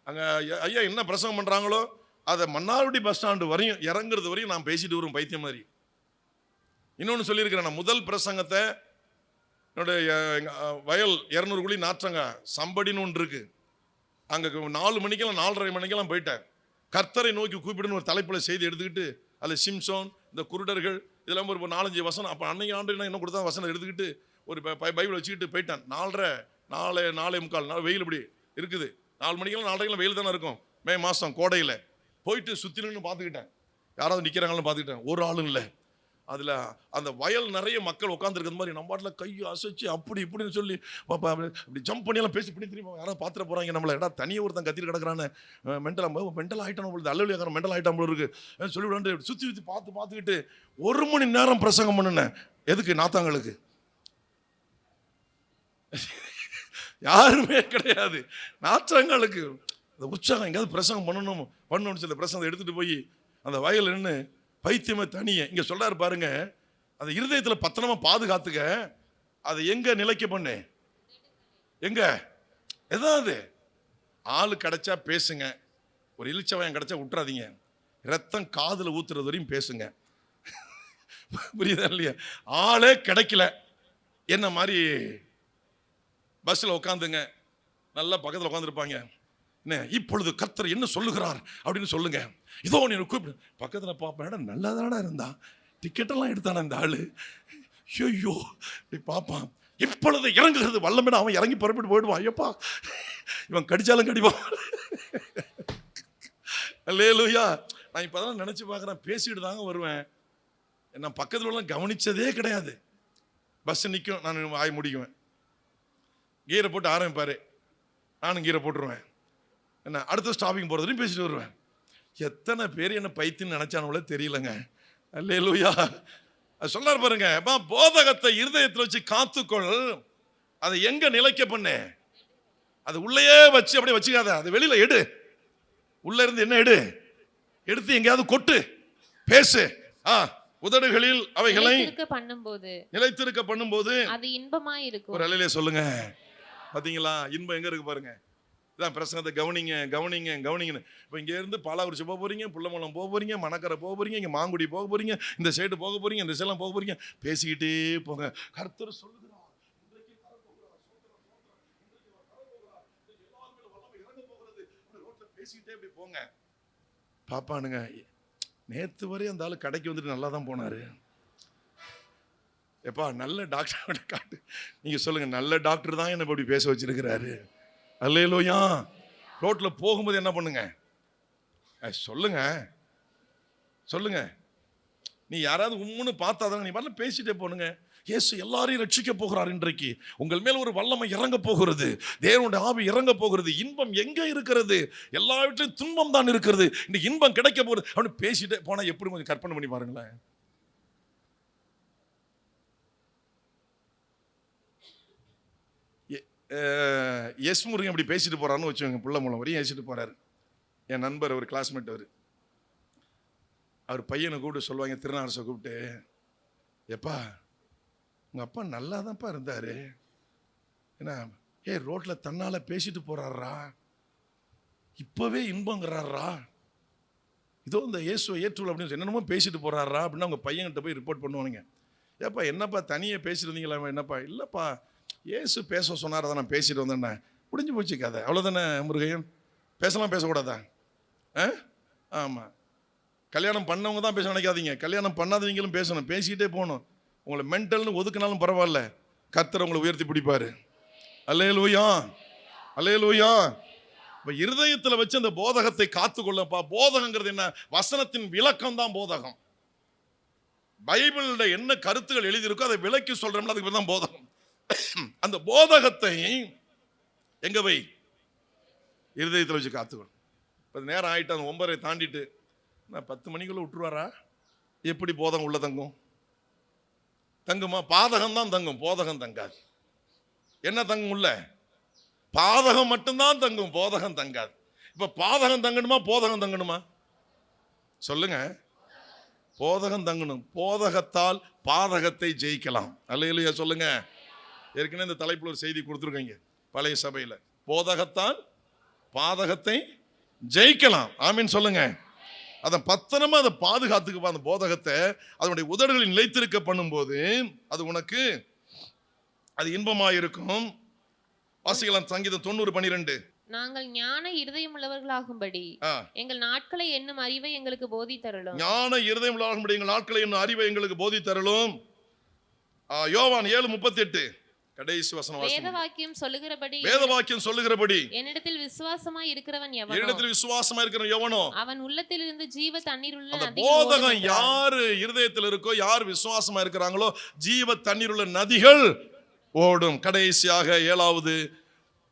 அங்கே ஐயா என்ன பிரசங்கம் பண்ணுறாங்களோ அதை மன்னார்குடி பஸ் ஸ்டாண்டு வரையும் இறங்குறது வரையும் நான் பேசிட்டு வருவேன், பைத்தியம் மாதிரி. இன்னொன்று சொல்லியிருக்கிறேன், நான் முதல் பிரசங்கத்தை என்னுடைய வயல் 200 குழி நாற்றங்க சம்படின்னு ஒன்று இருக்கு, அங்கே 4 மணிக்கெல்லாம் 4:30 மணிக்கெல்லாம் போயிட்டேன். கர்த்தரை நோக்கி கூப்பிடுன்னு ஒரு தலைப்பில் செய்தி எடுத்துக்கிட்டு அதில் சிம்சோன், இந்த குருடர்கள், இதெல்லாம் ஒரு 4-5 வசனம், அப்போ அன்னைக்கு ஆண்டு என்ன கொடுத்தா வசனம் எடுத்துக்கிட்டு ஒரு பைபிள் வச்சுக்கிட்டு போயிட்டேன். 4:30 வெயில் இப்படி இருக்குது. 4 மணிக்கெல்லாம் 4:30 வெயில் தானே இருக்கும், மே மாதம் கோடையில். போயிட்டு சுற்றிலுன்னு பார்த்துக்கிட்டேன், யாராவது நிற்கிறாங்கன்னு பார்த்துக்கிட்டேன். ஒரு ஆளும் இல்லை. அதில் அந்த வயல் நிறைய மக்கள் உட்காந்துருக்கிற மாதிரி நம்ம பாட்டில் கையை அசைச்சு அப்படி இப்படின்னு சொல்லி அப்படி ஜம்ப் பண்ணியெல்லாம் பேசி இப்படி திரும்பி யாராவது பார்த்துட்டு போகிறாங்க நம்மளை. ஏடா தனியாக ஒருத்தன் கத்திட்டு கிடக்குறான்னு, மென்டல் ஆகிட்டான் பொழுது, அல்லவியாக்காரன் மென்டல் ஆகிட்டான் போல இருக்கு சொல்லிவிடாண்டு சுற்றி சுற்றி பார்த்துக்கிட்டு 1 மணி நேரம் பிரசங்கம் பண்ணினேன். எதுக்கு? நாத்தாங்களுக்கு. யாருமே கிடையாது, நாற்றங்களுக்கு. அந்த உற்சாகம் எங்கேயாவது பிரசங்கம் பண்ணணும்னு சொல்லி பிரசங்கத்தை எடுத்துகிட்டு போய் அந்த வயல் நின்று பைத்தியமே தனியே. இங்கே சொல்றாரு பாருங்க, அந்த இருதயத்தில் பத்திரமா பாதுகாத்துக்க. அதை எங்க நிலைக்க பண்ணு, எங்க ஏதாவது ஆளு கிடைச்சா பேசுங்க, ஒரு இளிச்சவயம் கிடைச்சா விட்டுறாதீங்க, ரத்தம் காதில் ஊத்துறது வரையும் பேசுங்க. புரியுதா இல்லையா? ஆளே கிடைக்கல, என்ன மாதிரி பஸ்ஸில் உட்காந்துங்க, நல்லா பக்கத்தில் உட்காந்துருப்பாங்க. என்ன இப்பொழுது கர்த்தர் என்ன சொல்லுகிறார் அப்படின்னு சொல்லுங்க. இதோ நீ கூப்பிடு. பக்கத்தில் பார்ப்பேன், நல்லா தானே இருந்தான், டிக்கெட்டெல்லாம் எடுத்தானே இந்த ஆளு, ஐயோ இப்படி பார்ப்பான். இப்பொழுது இறங்குகிறது வல்லமைனா அவன் இறங்கி புறப்பட்டு போயிடுவான். ஐயப்பா இவன் கடிச்சாலும் கடிப்பான். அல்லேலூயா. நான் இப்போ தான் நினச்சி பார்க்குறேன், பேசிக்கிட்டு தாங்க வருவேன். நான் பக்கத்தில் உள்ள கவனித்ததே கிடையாது. பஸ் நிற்கும், நான் வாய் முடிக்குவேன், கீரை போட்டு ஆரம்பிப்பார், நானும் கீரை போட்டுருவேன். என்ன அடுத்த ஸ்டாப்பிங் போகிறது வரையும் பேசிட்டு வருவேன். எத்தனை பேர் என்ன பைத்தியன்னு நினச்சானோட தெரியலங்க. அல்லேலூயா. சொன்னார் பாருங்க, போதகத்தை இருதயத்தில் வச்சு காத்துக்கொள், அதை எங்க நிலைக்க பண்ணு, அது உள்ளேயே வச்சு அப்படியே வச்சுக்காத, அது வெளியில எடு. உள்ள இருந்து என்ன எடுத்து எங்கேயாவது கொட்டு, பேசு. உதடுகளில் அவைகளை நிலைத்திருக்க பண்ணும்போது அது இன்பமாய் இருக்கும். ஒரு அல்லேலூயா சொல்லுங்க. பாத்தீங்களா, இன்பம் எங்க இருக்கு பாருங்க. இதான் பிரசங்கத்தை கவனிங்கன்னு. இப்போ இங்கேருந்து பாலாக்குறிச்சி போக போகிறீங்க, புள்ளமலம் போக போகிறீங்க, மணக்கரை போக போகிறீங்க, இங்கே மாங்குடி போக போகிறீங்க, இந்த சைடு போக போகிறீங்க, இந்த சைடெல்லாம் போக போகிறீங்க, பேசிக்கிட்டே போங்க. கர்த்தர் சொல்லுகிறார், பேசிக்கிட்டே இப்படி போங்க. பாப்பானுங்க, நேற்று வரை அந்த ஆளு கடைக்கு வந்துட்டு நல்லா தான் போனாரு. எப்பா நல்ல டாக்டர் காட்டு, நீங்க சொல்லுங்க, நல்ல டாக்டர் தான் என்ன இப்படி பேச வச்சிருக்கிறாரு. அல்லேலூயா. ரோட்ல போகும்போது என்ன பண்ணுங்க, சொல்லுங்க. நீ யாராவது உம்முன்னு பார்த்தாதான் நீ வரல பேசிட்டே போனுங்க. இயேசு எல்லாரையும் ரட்சிக்க போகிறார். இன்றைக்கு உங்கள் மேல் ஒரு வல்லமை இறங்க போகிறது, தேவனுடைய ஆவி இறங்க போகிறது. இன்பம் எங்க இருக்கிறது? எல்லா வீட்டிலும் துன்பம் தான் இருக்கிறது. இந்த இன்பம் கிடைக்க போகிறது அப்படின்னு பேசிட்டே போனா எப்படி? கொஞ்சம் கற்பனை பண்ணி பாருங்களேன். எஸ் முருகன் அப்படி பேசிட்டு போறான்னு வச்சுக்கோங்க, புள்ள மூலம் வரையும் பேசிட்டு போறாரு. என் நண்பர், ஒரு கிளாஸ்மேட், அவர் பையனை கூப்பிட்டு சொல்லுவாங்க, திருநாரசை கூப்பிட்டு, எப்பா உங்க அப்பா நல்லா தான்ப்பா இருந்தாரு, ஏன்னா ரோட்ல தன்னால பேசிட்டு போறாரா, இப்பவே இன்பங்கிறாரா, இதோ இந்த இயேசுவை ஏற்றுள்ள அப்படின்னு என்னென்னமோ பேசிட்டு போறாரா அப்படின்னு அவங்க பையன்கிட்ட போய் ரிப்போர்ட் பண்ணுவானுங்க. ஏப்பா என்னப்பா தனியே பேசிருந்தீங்களா? என்னப்பா இல்லப்பா இயேசு பேச சொன்னார், அதை நான் பேசிட்டு வந்தேண்ணே, முடிஞ்சு போச்சு கதை, அவ்வளோதானே. முருகையன் பேசலாம், பேசக்கூடாதா? ஆமாம், கல்யாணம் பண்ணவங்க தான் பேச நினைக்காதீங்க, கல்யாணம் பண்ணாதவங்களும் பேசணும், பேசிக்கிட்டே போகணும். உங்களை மென்டல்னு ஒதுக்கினாலும் பரவாயில்ல, கர்த்தர் உங்களை உயர்த்தி பிடிப்பாரு. அல்லேலூயா, அல்லேலூயா. இப்போ இருதயத்தில் வச்சு அந்த போதகத்தை காத்துக்கொள்ளப்பா. போதகங்கிறது என்ன? வசனத்தின் விளக்கம் தான் போதகம். பைபிள்ல என்ன கருத்துகள் எழுதியிருக்கோ அதை விளக்கி சொல்றோம்ல, அதுக்கு பேர் தான் போதகம். அந்த போதகத்தை எங்க வை? இருதயத்தில் வச்சு காத்துக்கணும். இப்போ நேரம் ஆகிட்டு அந்த 9:30 தாண்டிட்டு நான் 10 மணிக்குள்ள விட்டுருவாரா? எப்படி போதகம் உள்ள தங்கும்? தங்குமா? பாதகம் தான் தங்கும், போதகம் தங்காது. என்ன தங்கும் உள்ள? பாதகம் மட்டும்தான் தங்கும், போதகம் தங்காது. இப்ப பாதகம் தங்கணுமா போதகம் தங்கணுமா? சொல்லுங்க. போதகம் தங்கணும். போதகத்தால் பாதகத்தை ஜெயிக்கலாம். அல்லேலூயா சொல்லுங்க. ஏற்கனவே இந்த தலைப்புல ஒரு செய்தி கொடுத்துருக்கீங்க பழைய சபையில. போதகத்தால் பாதகத்தை ஜெயிக்கலாம். ஆமீன் சொல்லுங்க. அதை பத்திரமா அதை பாதுகாத்துக்கு அந்த போதகத்தை அதனுடைய உதடுகளில் நிலைத்திருக்க பண்ணும்போது அது உனக்கு அது இன்பமாயிருக்கும். வாசிக்கலாம் சங்கீதம் 90:12. நாங்கள் ஞான இருதயம் உள்ளவர்களாகும்படி எங்கள் நாட்களை என்னும் அறிவை எங்களுக்கு போதித்தருளும். ஞான இருதயம் உள்ளவர்களாகும்படி எங்கள் நாட்களை என்னும் அறிவை எங்களுக்கு போதித்தருளும். யோவான் 7:38 கடைசி வசனம். வேதவாக்கியம் சொல்லுகிறபடி, வேதவாக்கியம் சொல்லுகிறபடி என்னிடத்தில் விசுவாசமாய் இருக்கிறவன் எவனோ, என்னிடத்தில் விசுவாசமாய் இருக்கிறவன் எவனோ அவன் உள்ளத்திலிருந்து ஜீவ தண்ணீர் உள்ள அந்த போதகம் யார் இருதயத்தில் இருக்கோ, யார் விசுவாசமா இருக்கிறாங்களோ ஜீவ தண்ணீர் உள்ள நதிகள் ஓடும். கடைசியாக 7வது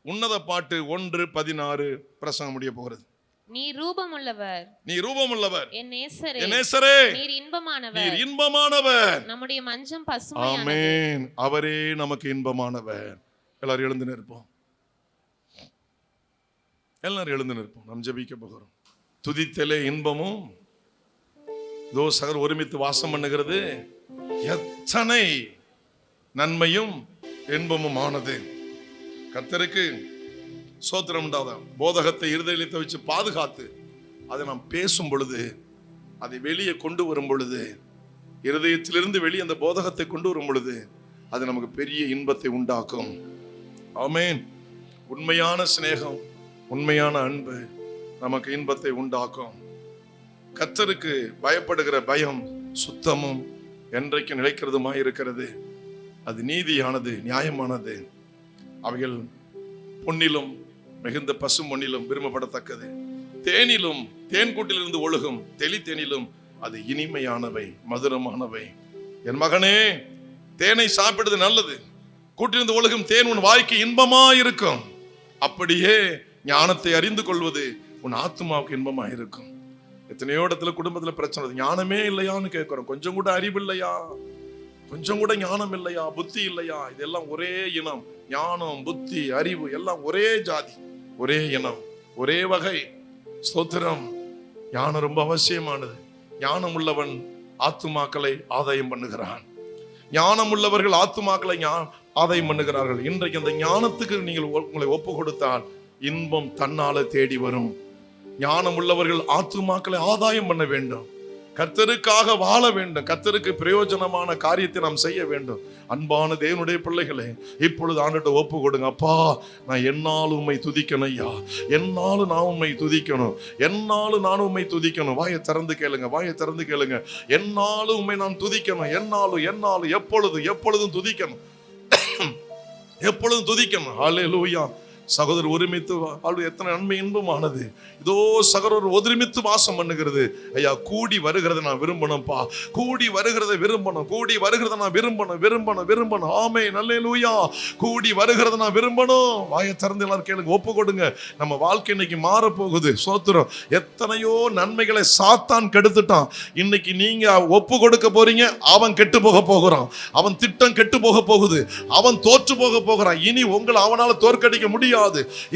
உன்னத பாட்டு 1:16 பிரசங்கம் முடிய போகிறது. நீ ரூபமுள்ளவர், நீ ரூபமுள்ளவர், என் நேசரே, என் நேசரே, நீர் இன்பமானவர், நீர் இன்பமானவர், நம்முடைய மஞ்சம் பசுமையானது. ஆமென். அவரே நமக்கு இன்பமானவர். எல்லாரும் எழுந்து நிற்போம். எல்லாரும் எழுந்து நிற்போம். நாம் ஜெபிக்க போகிறோம். துதித்தலே இன்பமும் சகர் ஒருமித்து வாசம் பண்ணுகிறது எத்தனை நன்மையும் இன்பமும் ஆனது. கர்த்தருக்கு சோத்திரம் உண்டாதா. போதகத்தை இருதயத்தை வச்சு பாதுகாத்து அதை நாம் பேசும் பொழுது, அதை வெளியே கொண்டு வரும் பொழுது, இருதயத்திலிருந்து வெளியே அந்த போதகத்தை கொண்டு வரும் பொழுது அது நமக்கு பெரிய இன்பத்தை உண்டாக்கும். ஆமென். உண்மையான சிநேகம், உண்மையான அன்பு நமக்கு இன்பத்தை உண்டாக்கும். கர்த்தருக்கு பயப்படுகிற பயம் சுத்தமும் என்றைக்கு நிலைக்கிறதுமாய் இருக்கிறது. அது நீதியானது, நியாயமானது. அவைகள் பொன்னிலும் மிகுந்த பசு பொன்னிலும் விரும்பப்படத்தக்கது. தேனிலும் தேன் கூட்டிலிருந்து ஒழுகும் தெளி தேனிலும் அது இனிமையானவை, மதுரமானவை. என் மகனே, தேனை சாப்பிடுறது நல்லது. கூட்டிலிருந்து ஒழுகும் தேன் உன் வாய்க்கு இன்பமா இருக்கும். அப்படியே ஞானத்தை அறிந்து கொள்வது உன் ஆத்துமாவுக்கு இன்பமா இருக்கும். எத்தனையோ இடத்துல குடும்பத்துல பிரச்சனை, ஞானமே இல்லையான்னு கேட்கிறோம். கொஞ்சம் கூட அறிவு இல்லையா, கொஞ்சம் கூட ஞானம் இல்லையா, புத்தி இல்லையா? இதெல்லாம் ஒரே இனம். ஞானம், புத்தி, அறிவு எல்லாம் ஒரே ஜாதி, ஒரே இனம், ஒரே வகை. ஸ்தோத்திரம். ஞானம் ரொம்ப அவசியமானது. ஞானம் உள்ளவன் ஆத்துமாக்களை ஆதாயம் பண்ணுகிறான். ஞானம் உள்ளவர்கள் ஆத்துமாக்களை ஆதாயம் பண்ணுகிறார்கள். இன்றைக்கு அந்த ஞானத்துக்கு நீங்கள் உங்களை ஒப்பு கொடுத்தால் இன்பம் தன்னால தேடி வரும். ஞானம் உள்ளவர்கள் ஆத்துமாக்களை ஆதாயம் பண்ண வேண்டும். கர்த்தருக்காக வாழ வேண்டும். கர்த்தருக்கு பிரயோஜனமான காரியத்தை நாம் செய்ய வேண்டும். அன்பான தேவனுடைய பிள்ளைகளே, இப்பொழுது ஆண்டுகிட்ட ஒப்பு கொடுங்க. அப்பா, நான் என்னாலும் உம்மை துதிக்கணும் ஐயா. என்னாலும் நான் உம்மை துதிக்கணும். என்னாலும் நான் உம்மை துதிக்கணும். வாயை திறந்து கேளுங்க, வாயை திறந்து கேளுங்க. என்னாலும் உம்மை நான் துதிக்கணும். என்னாலும் என்னாலும் எப்பொழுதும் துதிக்கணும். எப்பொழுதும் துதிக்கணும். ஹல்லேலூயா. சகோதரர் ஒருமித்து வாழ்வு எத்தனை நன்மை இன்பமானது. இதோ சகோதரர் ஒருமித்து வாசம் பண்ணுகிறது. ஐயா, கூடி வருகிறத நான் விரும்பணும்ப்பா. கூடி வருகிறத விரும்பணும். கூடி வருகிறத நான் விரும்பணும். ஆமென். அல்லேலூயா. கூடி வருகிறத நான் விரும்பணும். வாயை திறந்து எல்லாரும் கேளுங்க, ஒப்பு கொடுங்க. நம்ம வாழ்க்கை இன்னைக்கு மாற போகுது. சோத்திரம். எத்தனையோ நன்மைகளை சாத்தான் கெடுத்துட்டான். இன்னைக்கு நீங்க ஒப்பு கொடுக்க போறீங்க. அவன் கெட்டு போக போகிறான். அவன் திட்டம் கெட்டு போக போகுது. அவன் தோற்று போக போகிறான். இனி உங்களை அவனால தோற்கடிக்க முடியாது.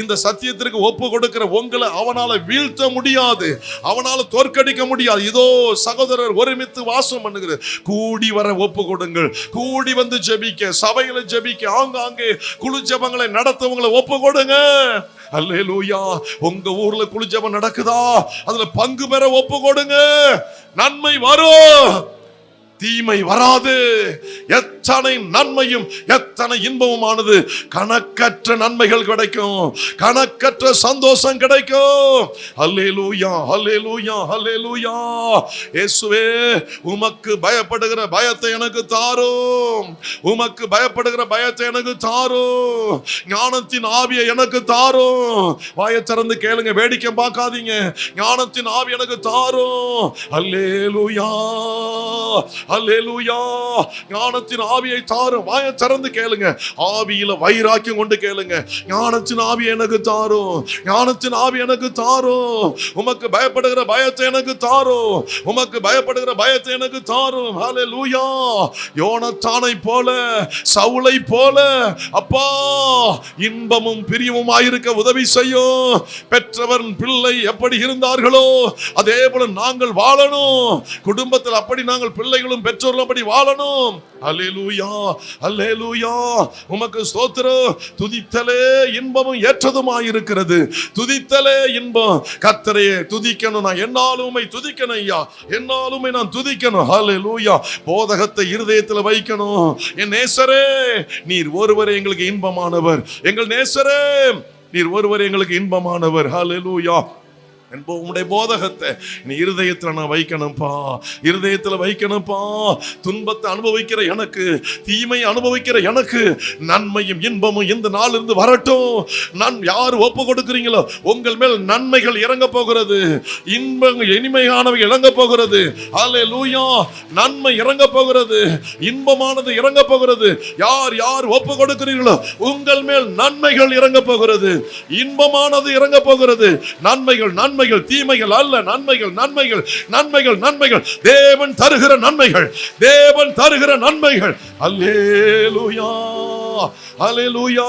இந்த சத்தியத்திற்கு ஒப்பு கொடுக்கிற உங்களை அவனால வீழ்த்த முடியாது. அவனால தோற்கடிக்க முடியாது. இதோ சகோதரர் ஒருமித்து வாசம் பண்ணுகிறது. கூடி வர ஒப்பு கொடுங்கள். கூடி வந்து ஜெபிக்க, சபைகளை ஜெபிக்க, ஆங்காங்கே குழு ஜெபங்களை நடத்தவங்களை ஒப்பு கொடுங்க. அல்லேலூயா. உங்க ஊர்ல குழு ஜெபம் நடக்குதா? அதுல பங்கு பெற ஒப்பு கொடுங்க. நன்மை வரும், தீமை வராது. எத்தனை நன்மையும் எத்தனை இன்பமுமானது. கணக்கற்ற நன்மைகள் கிடைக்கும், கணக்கற்ற சந்தோஷம் கிடைக்கும். அல்லேலூயா, அல்லேலூயா, அல்லேலூயா. இயேசுவே, உமக்கு பயப்படுகிற பயத்தை எனக்கு தாரும். உமக்கு பயப்படுகிற பயத்தை எனக்கு தாரும். ஞானத்தின் ஆவியை எனக்கு தாரும். வாயை திறந்து கேளுங்க, வேடிக்கை பார்க்காதீங்க. ஞானத்தின் ஆவி எனக்கு தாரும். அல்லேலூயா, அல்லேலூயா. ஞானத்தின் ஆவியை தாரும். வாயை திறந்து கேளுங்க. ஆவியில வைராக்கியம் கொண்டு கேளுங்க. ஞானத்தின் ஆவி எனக்கு தாரும், ஞானத்தின் ஆவி எனக்கு தாரும். உமக்கு பயப்படுகிற பயத்தை எனக்கு தாரும், உமக்கு பயப்படுகிற பயத்தை எனக்கு தாரும். ஹல்லேலூயா. யோனத்தானை போல, சவுலை போல அப்பா இன்பமும் பிரியமுமாயிருக்க உதவி செய்யும். பெற்றவர் பிள்ளை எப்படி இருந்தார்களோ அதே போல நாங்கள் வாழணும். குடும்பத்தில் அப்படி நாங்கள் பிள்ளைகளும் பெற்றோர்களும் அப்படி வாழணும். அல்லேலூயா, அல்லேலூயா. உமக்கு ஸ்தோத்திரம். துதித்தலே இன்பமும் ஏற்றதுமாயிருக்கிறது. துதித்தலே இன்பம். கர்த்தரையே துதிக்கணும். நான் என்னாலும் உம்மை துதிக்கணும் ஐயா, என்னாலும் நான் துதிக்கணும். அல்லேலூயா. போதகத்தை இருதயத்தில் வைக்கணும். என் நேசரே, நீர் ஒருவரே எங்களுக்கு இன்பமானவர். எங்கள் நேசரே, நீர் ஒருவரே எங்களுக்கு இன்பமானவர். ஹல்லேலூயா. உம்முடைய போதகத்தை நீ இருதயத்துல நான் வைக்கணும்பா, இருதயத்துல வைக்கணும்பா. துன்பத்தை அனுபவிக்கிற எனக்கு, தீமை அனுபவிக்கிற எனக்கு நன்மையும் இன்பமும் இந்த நாளிலிருந்து வரட்டும். நான் யார் ஒப்பு கொடுக்கிறீங்களோ உங்கள் மேல் நன்மைகள் இறங்க போகிறது, இன்பங்கள் இனிமையானவை இறங்க போகிறது. அல்லேலூயா. நன்மை இறங்க போகிறது, இன்பமானது இறங்க போகிறது. யார் யார் ஒப்பு கொடுக்கிறீர்களோ உங்கள் மேல் நன்மைகள் இறங்க போகிறது, இன்பமானது இறங்க போகிறது. நன்மைகள் நன்மைகள், தீமைகள் அல்ல, நன்மைகள் நன்மைகள் நன்மைகள் நன்மைகள். தேவன் தருகிற நன்மைகள், தேவன் தருகிற நன்மைகள். அல்லேலூயா, அல்லேலூயா.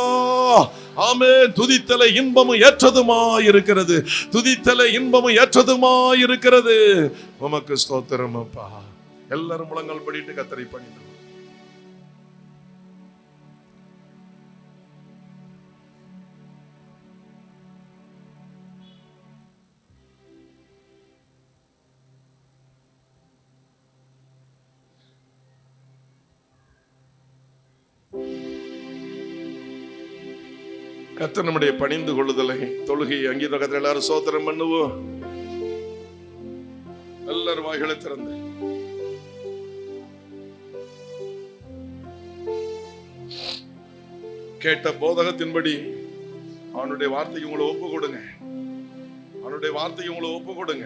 ஆமென். துதித்தலை இன்பமும் ஏற்றதுமாயிருக்கிறது, துதித்தலை இன்பமும் ஏற்றதுமாயிருக்கிறது. உமக்கு ஸ்தோத்திரம் அப்பா. எல்லாரும் முழங்கால் படிட்டு கர்த்தரை பணிந்து கர்த்தர் நம்முடைய பணிந்து கொள்ளுதலை, தொழுகை அங்கீதகத்தில் எல்லாரும் ஸ்தோத்திரம் பண்ணுவோம். எல்லாரும் வாய்களை திறந்து கேட்ட போதகத்தின்படி அவனுடைய வார்த்தைக்கு உங்களை ஒப்பு கொடுங்க, அவனுடைய வார்த்தைக்கு உங்களை ஒப்பு கொடுங்க.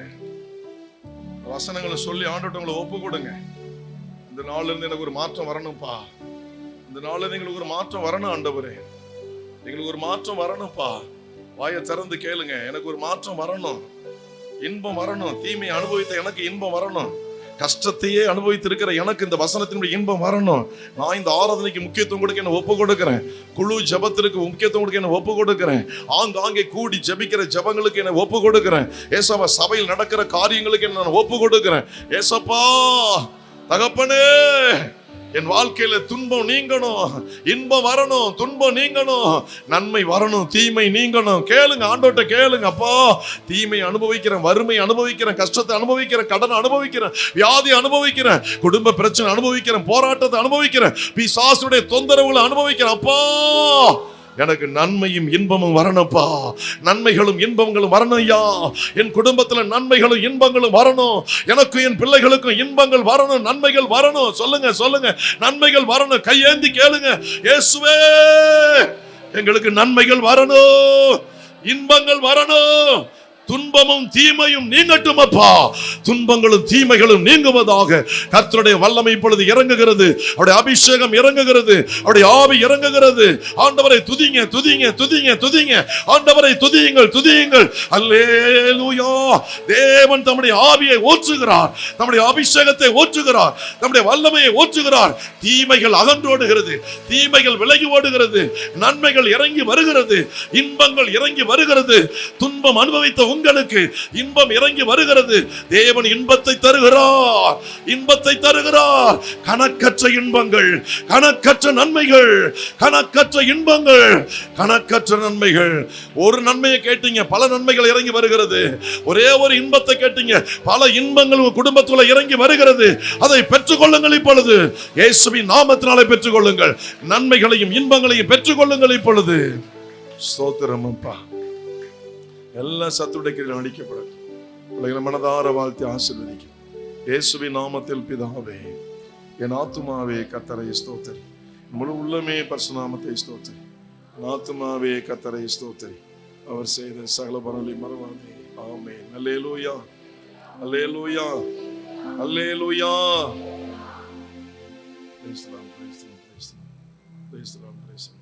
வசனங்களை சொல்லி ஆண்டவர்ட்ட உங்களை ஒப்பு கொடுங்க. இந்த நாள்ல இருந்து எனக்கு ஒரு மாற்றம் வரணும்ப்பா, இந்த நாள்ல இருந்து எங்களுக்கு ஒரு மாற்றம் வரணும் ஆண்டவரே, எங்களுக்கு ஒரு மாற்றம் வரணும்ப்பா. வாயை திறந்து கேளுங்க. எனக்கு ஒரு மாற்றம் வரணும், இன்பம் வரணும். தீமை அனுபவித்த எனக்கு இன்பம் வரணும், கஷ்டத்தையே அனுபவித்திருக்கிற எனக்கு இந்த வசனத்தினுடைய இன்பம் வரணும். நான் இந்த ஆராதனைக்கு முக்கியத்துவம் கொடுக்க என்ன ஒப்பு கொடுக்கிறேன், குழு ஜபத்திற்கு முக்கியத்துவம் கொடுக்க என்ன ஒப்பு கொடுக்கிறேன், ஆங்காங்கே கூடி ஜபிக்கிற ஜபங்களுக்கு என்ன ஒப்பு கொடுக்கிறேன். ஏசப்பா, சபையில் நடக்கிற காரியங்களுக்கு என்ன நான் ஒப்பு கொடுக்கிறேன். ஏசப்பா தகப்பனே, என் வாழ்க்கையில துன்பம் நீங்கணும், இன்பம் வரணும், துன்பம் நீங்கணும், நன்மை வரணும், தீமை நீங்கணும். கேளுங்க, ஆண்டவர்ட்ட கேளுங்க. அப்பா, தீமை அனுபவிக்கிறேன், வறுமை அனுபவிக்கிறேன், கஷ்டத்தை அனுபவிக்கிறேன், கடன் அனுபவிக்கிறேன், வியாதி அனுபவிக்கிறேன், குடும்ப பிரச்சனை அனுபவிக்கிறேன், போராட்டத்தை அனுபவிக்கிறேன், பிசாசுடைய தொந்தரவுகளை அனுபவிக்கிறேன். அப்பா, எனக்கு நன்மையும் இன்பமும் வரணும்ப்பா, நன்மைகளும் இன்பங்களும் வரணும் ஐயா. என் குடும்பத்துல நன்மைகளும் இன்பங்களும் வரணும், எனக்கு என் பிள்ளைகளுக்கும் இன்பங்கள் வரணும், நன்மைகள் வரணும். சொல்லுங்க சொல்லுங்க, நன்மைகள் வரணும். கையேந்தி கேளுங்க. இயேசுவே, எங்களுக்கு நன்மைகள் வரணும், இன்பங்கள் வரணும். துன்பமும் தீமையும் நீங்கட்டும் அப்பா, துன்பங்களும் தீமைகளும் நீங்குவதாக. கர்த்தருடைய வல்லமை இப்பொழுது இறங்குகிறது, அவருடைய அபிஷேகம் இறங்குகிறது, அவருடைய ஆவி இறங்குகிறது. ஆண்டவரை துதிங்க, துதிங்க, துதிங்க, துதிங்க. ஆண்டவரை துதியுங்கள், துதியுங்கள். அல்லேலூயா. தேவன் தம்முடைய ஆவியை ஊற்றுகிறார், தம்முடைய அபிஷேகத்தை ஊற்றுகிறார், தம்முடைய வல்லமையை ஊற்றுகிறார். தீமைகள் அகன்றோடுகிறது, தீமைகள் விலகி ஓடுகிறது, நன்மைகள் இறங்கி வருகிறது, இன்பங்கள் இறங்கி வருகிறது. துன்பம் அனுபவித்த உங்களுக்கு இன்பம் இறங்கி வருகிறது. தேவன் இன்பத்தை தருகிறார், இன்பத்தை தருகிறார். கணக்கற்ற இன்பங்கள், கணக்கற்ற நன்மைகள், கணக்கற்ற இன்பங்கள், கணக்கற்ற நன்மைகள். ஒரு நன்மையை கேட்டீங்க, பல நன்மைகள் இறங்கி வருகிறது. ஒரே ஒரு இன்பத்தை கேட்டீங்க, பல இன்பங்கள் உங்க குடும்பத்துக்குள்ள இறங்கி வருகிறது. அதை பெற்றுக்கொள்ளுங்கள் இப்பொழுது, இயேசுவின் நாமத்தினாலே பெற்றுக்கொள்ளுங்கள். நன்மைகளையும் இன்பங்களையும் பெற்றுக்கொள்ளுங்கள் இப்பொழுது. ஸ்தோத்திரம் அப்பா. எல்லாம் சத்துடைய கீழ் அடிக்கப்படும். பிள்ளைகளை மனதார வாழ்த்தி ஆசீர்வதிக்கும் இயேசுவின் நாமத்தில் பிதாவே. என் ஆத்துமாவே கர்த்தரை ஸ்தோத்திரி, முழு உள்ளமே பரிசுநாமத்தை ஸ்தோத்திரி. என் ஆத்துமாவே கர்த்தரை ஸ்தோத்திரி, அவர் செய்த சகல பரவலை மறவாதே. ஆமென். அல்லேலூயா, அல்லேலூயா, அல்லேலூயா. Praise the Lord, praise the Lord, praise the Lord, praise the Lord, praise the Lord.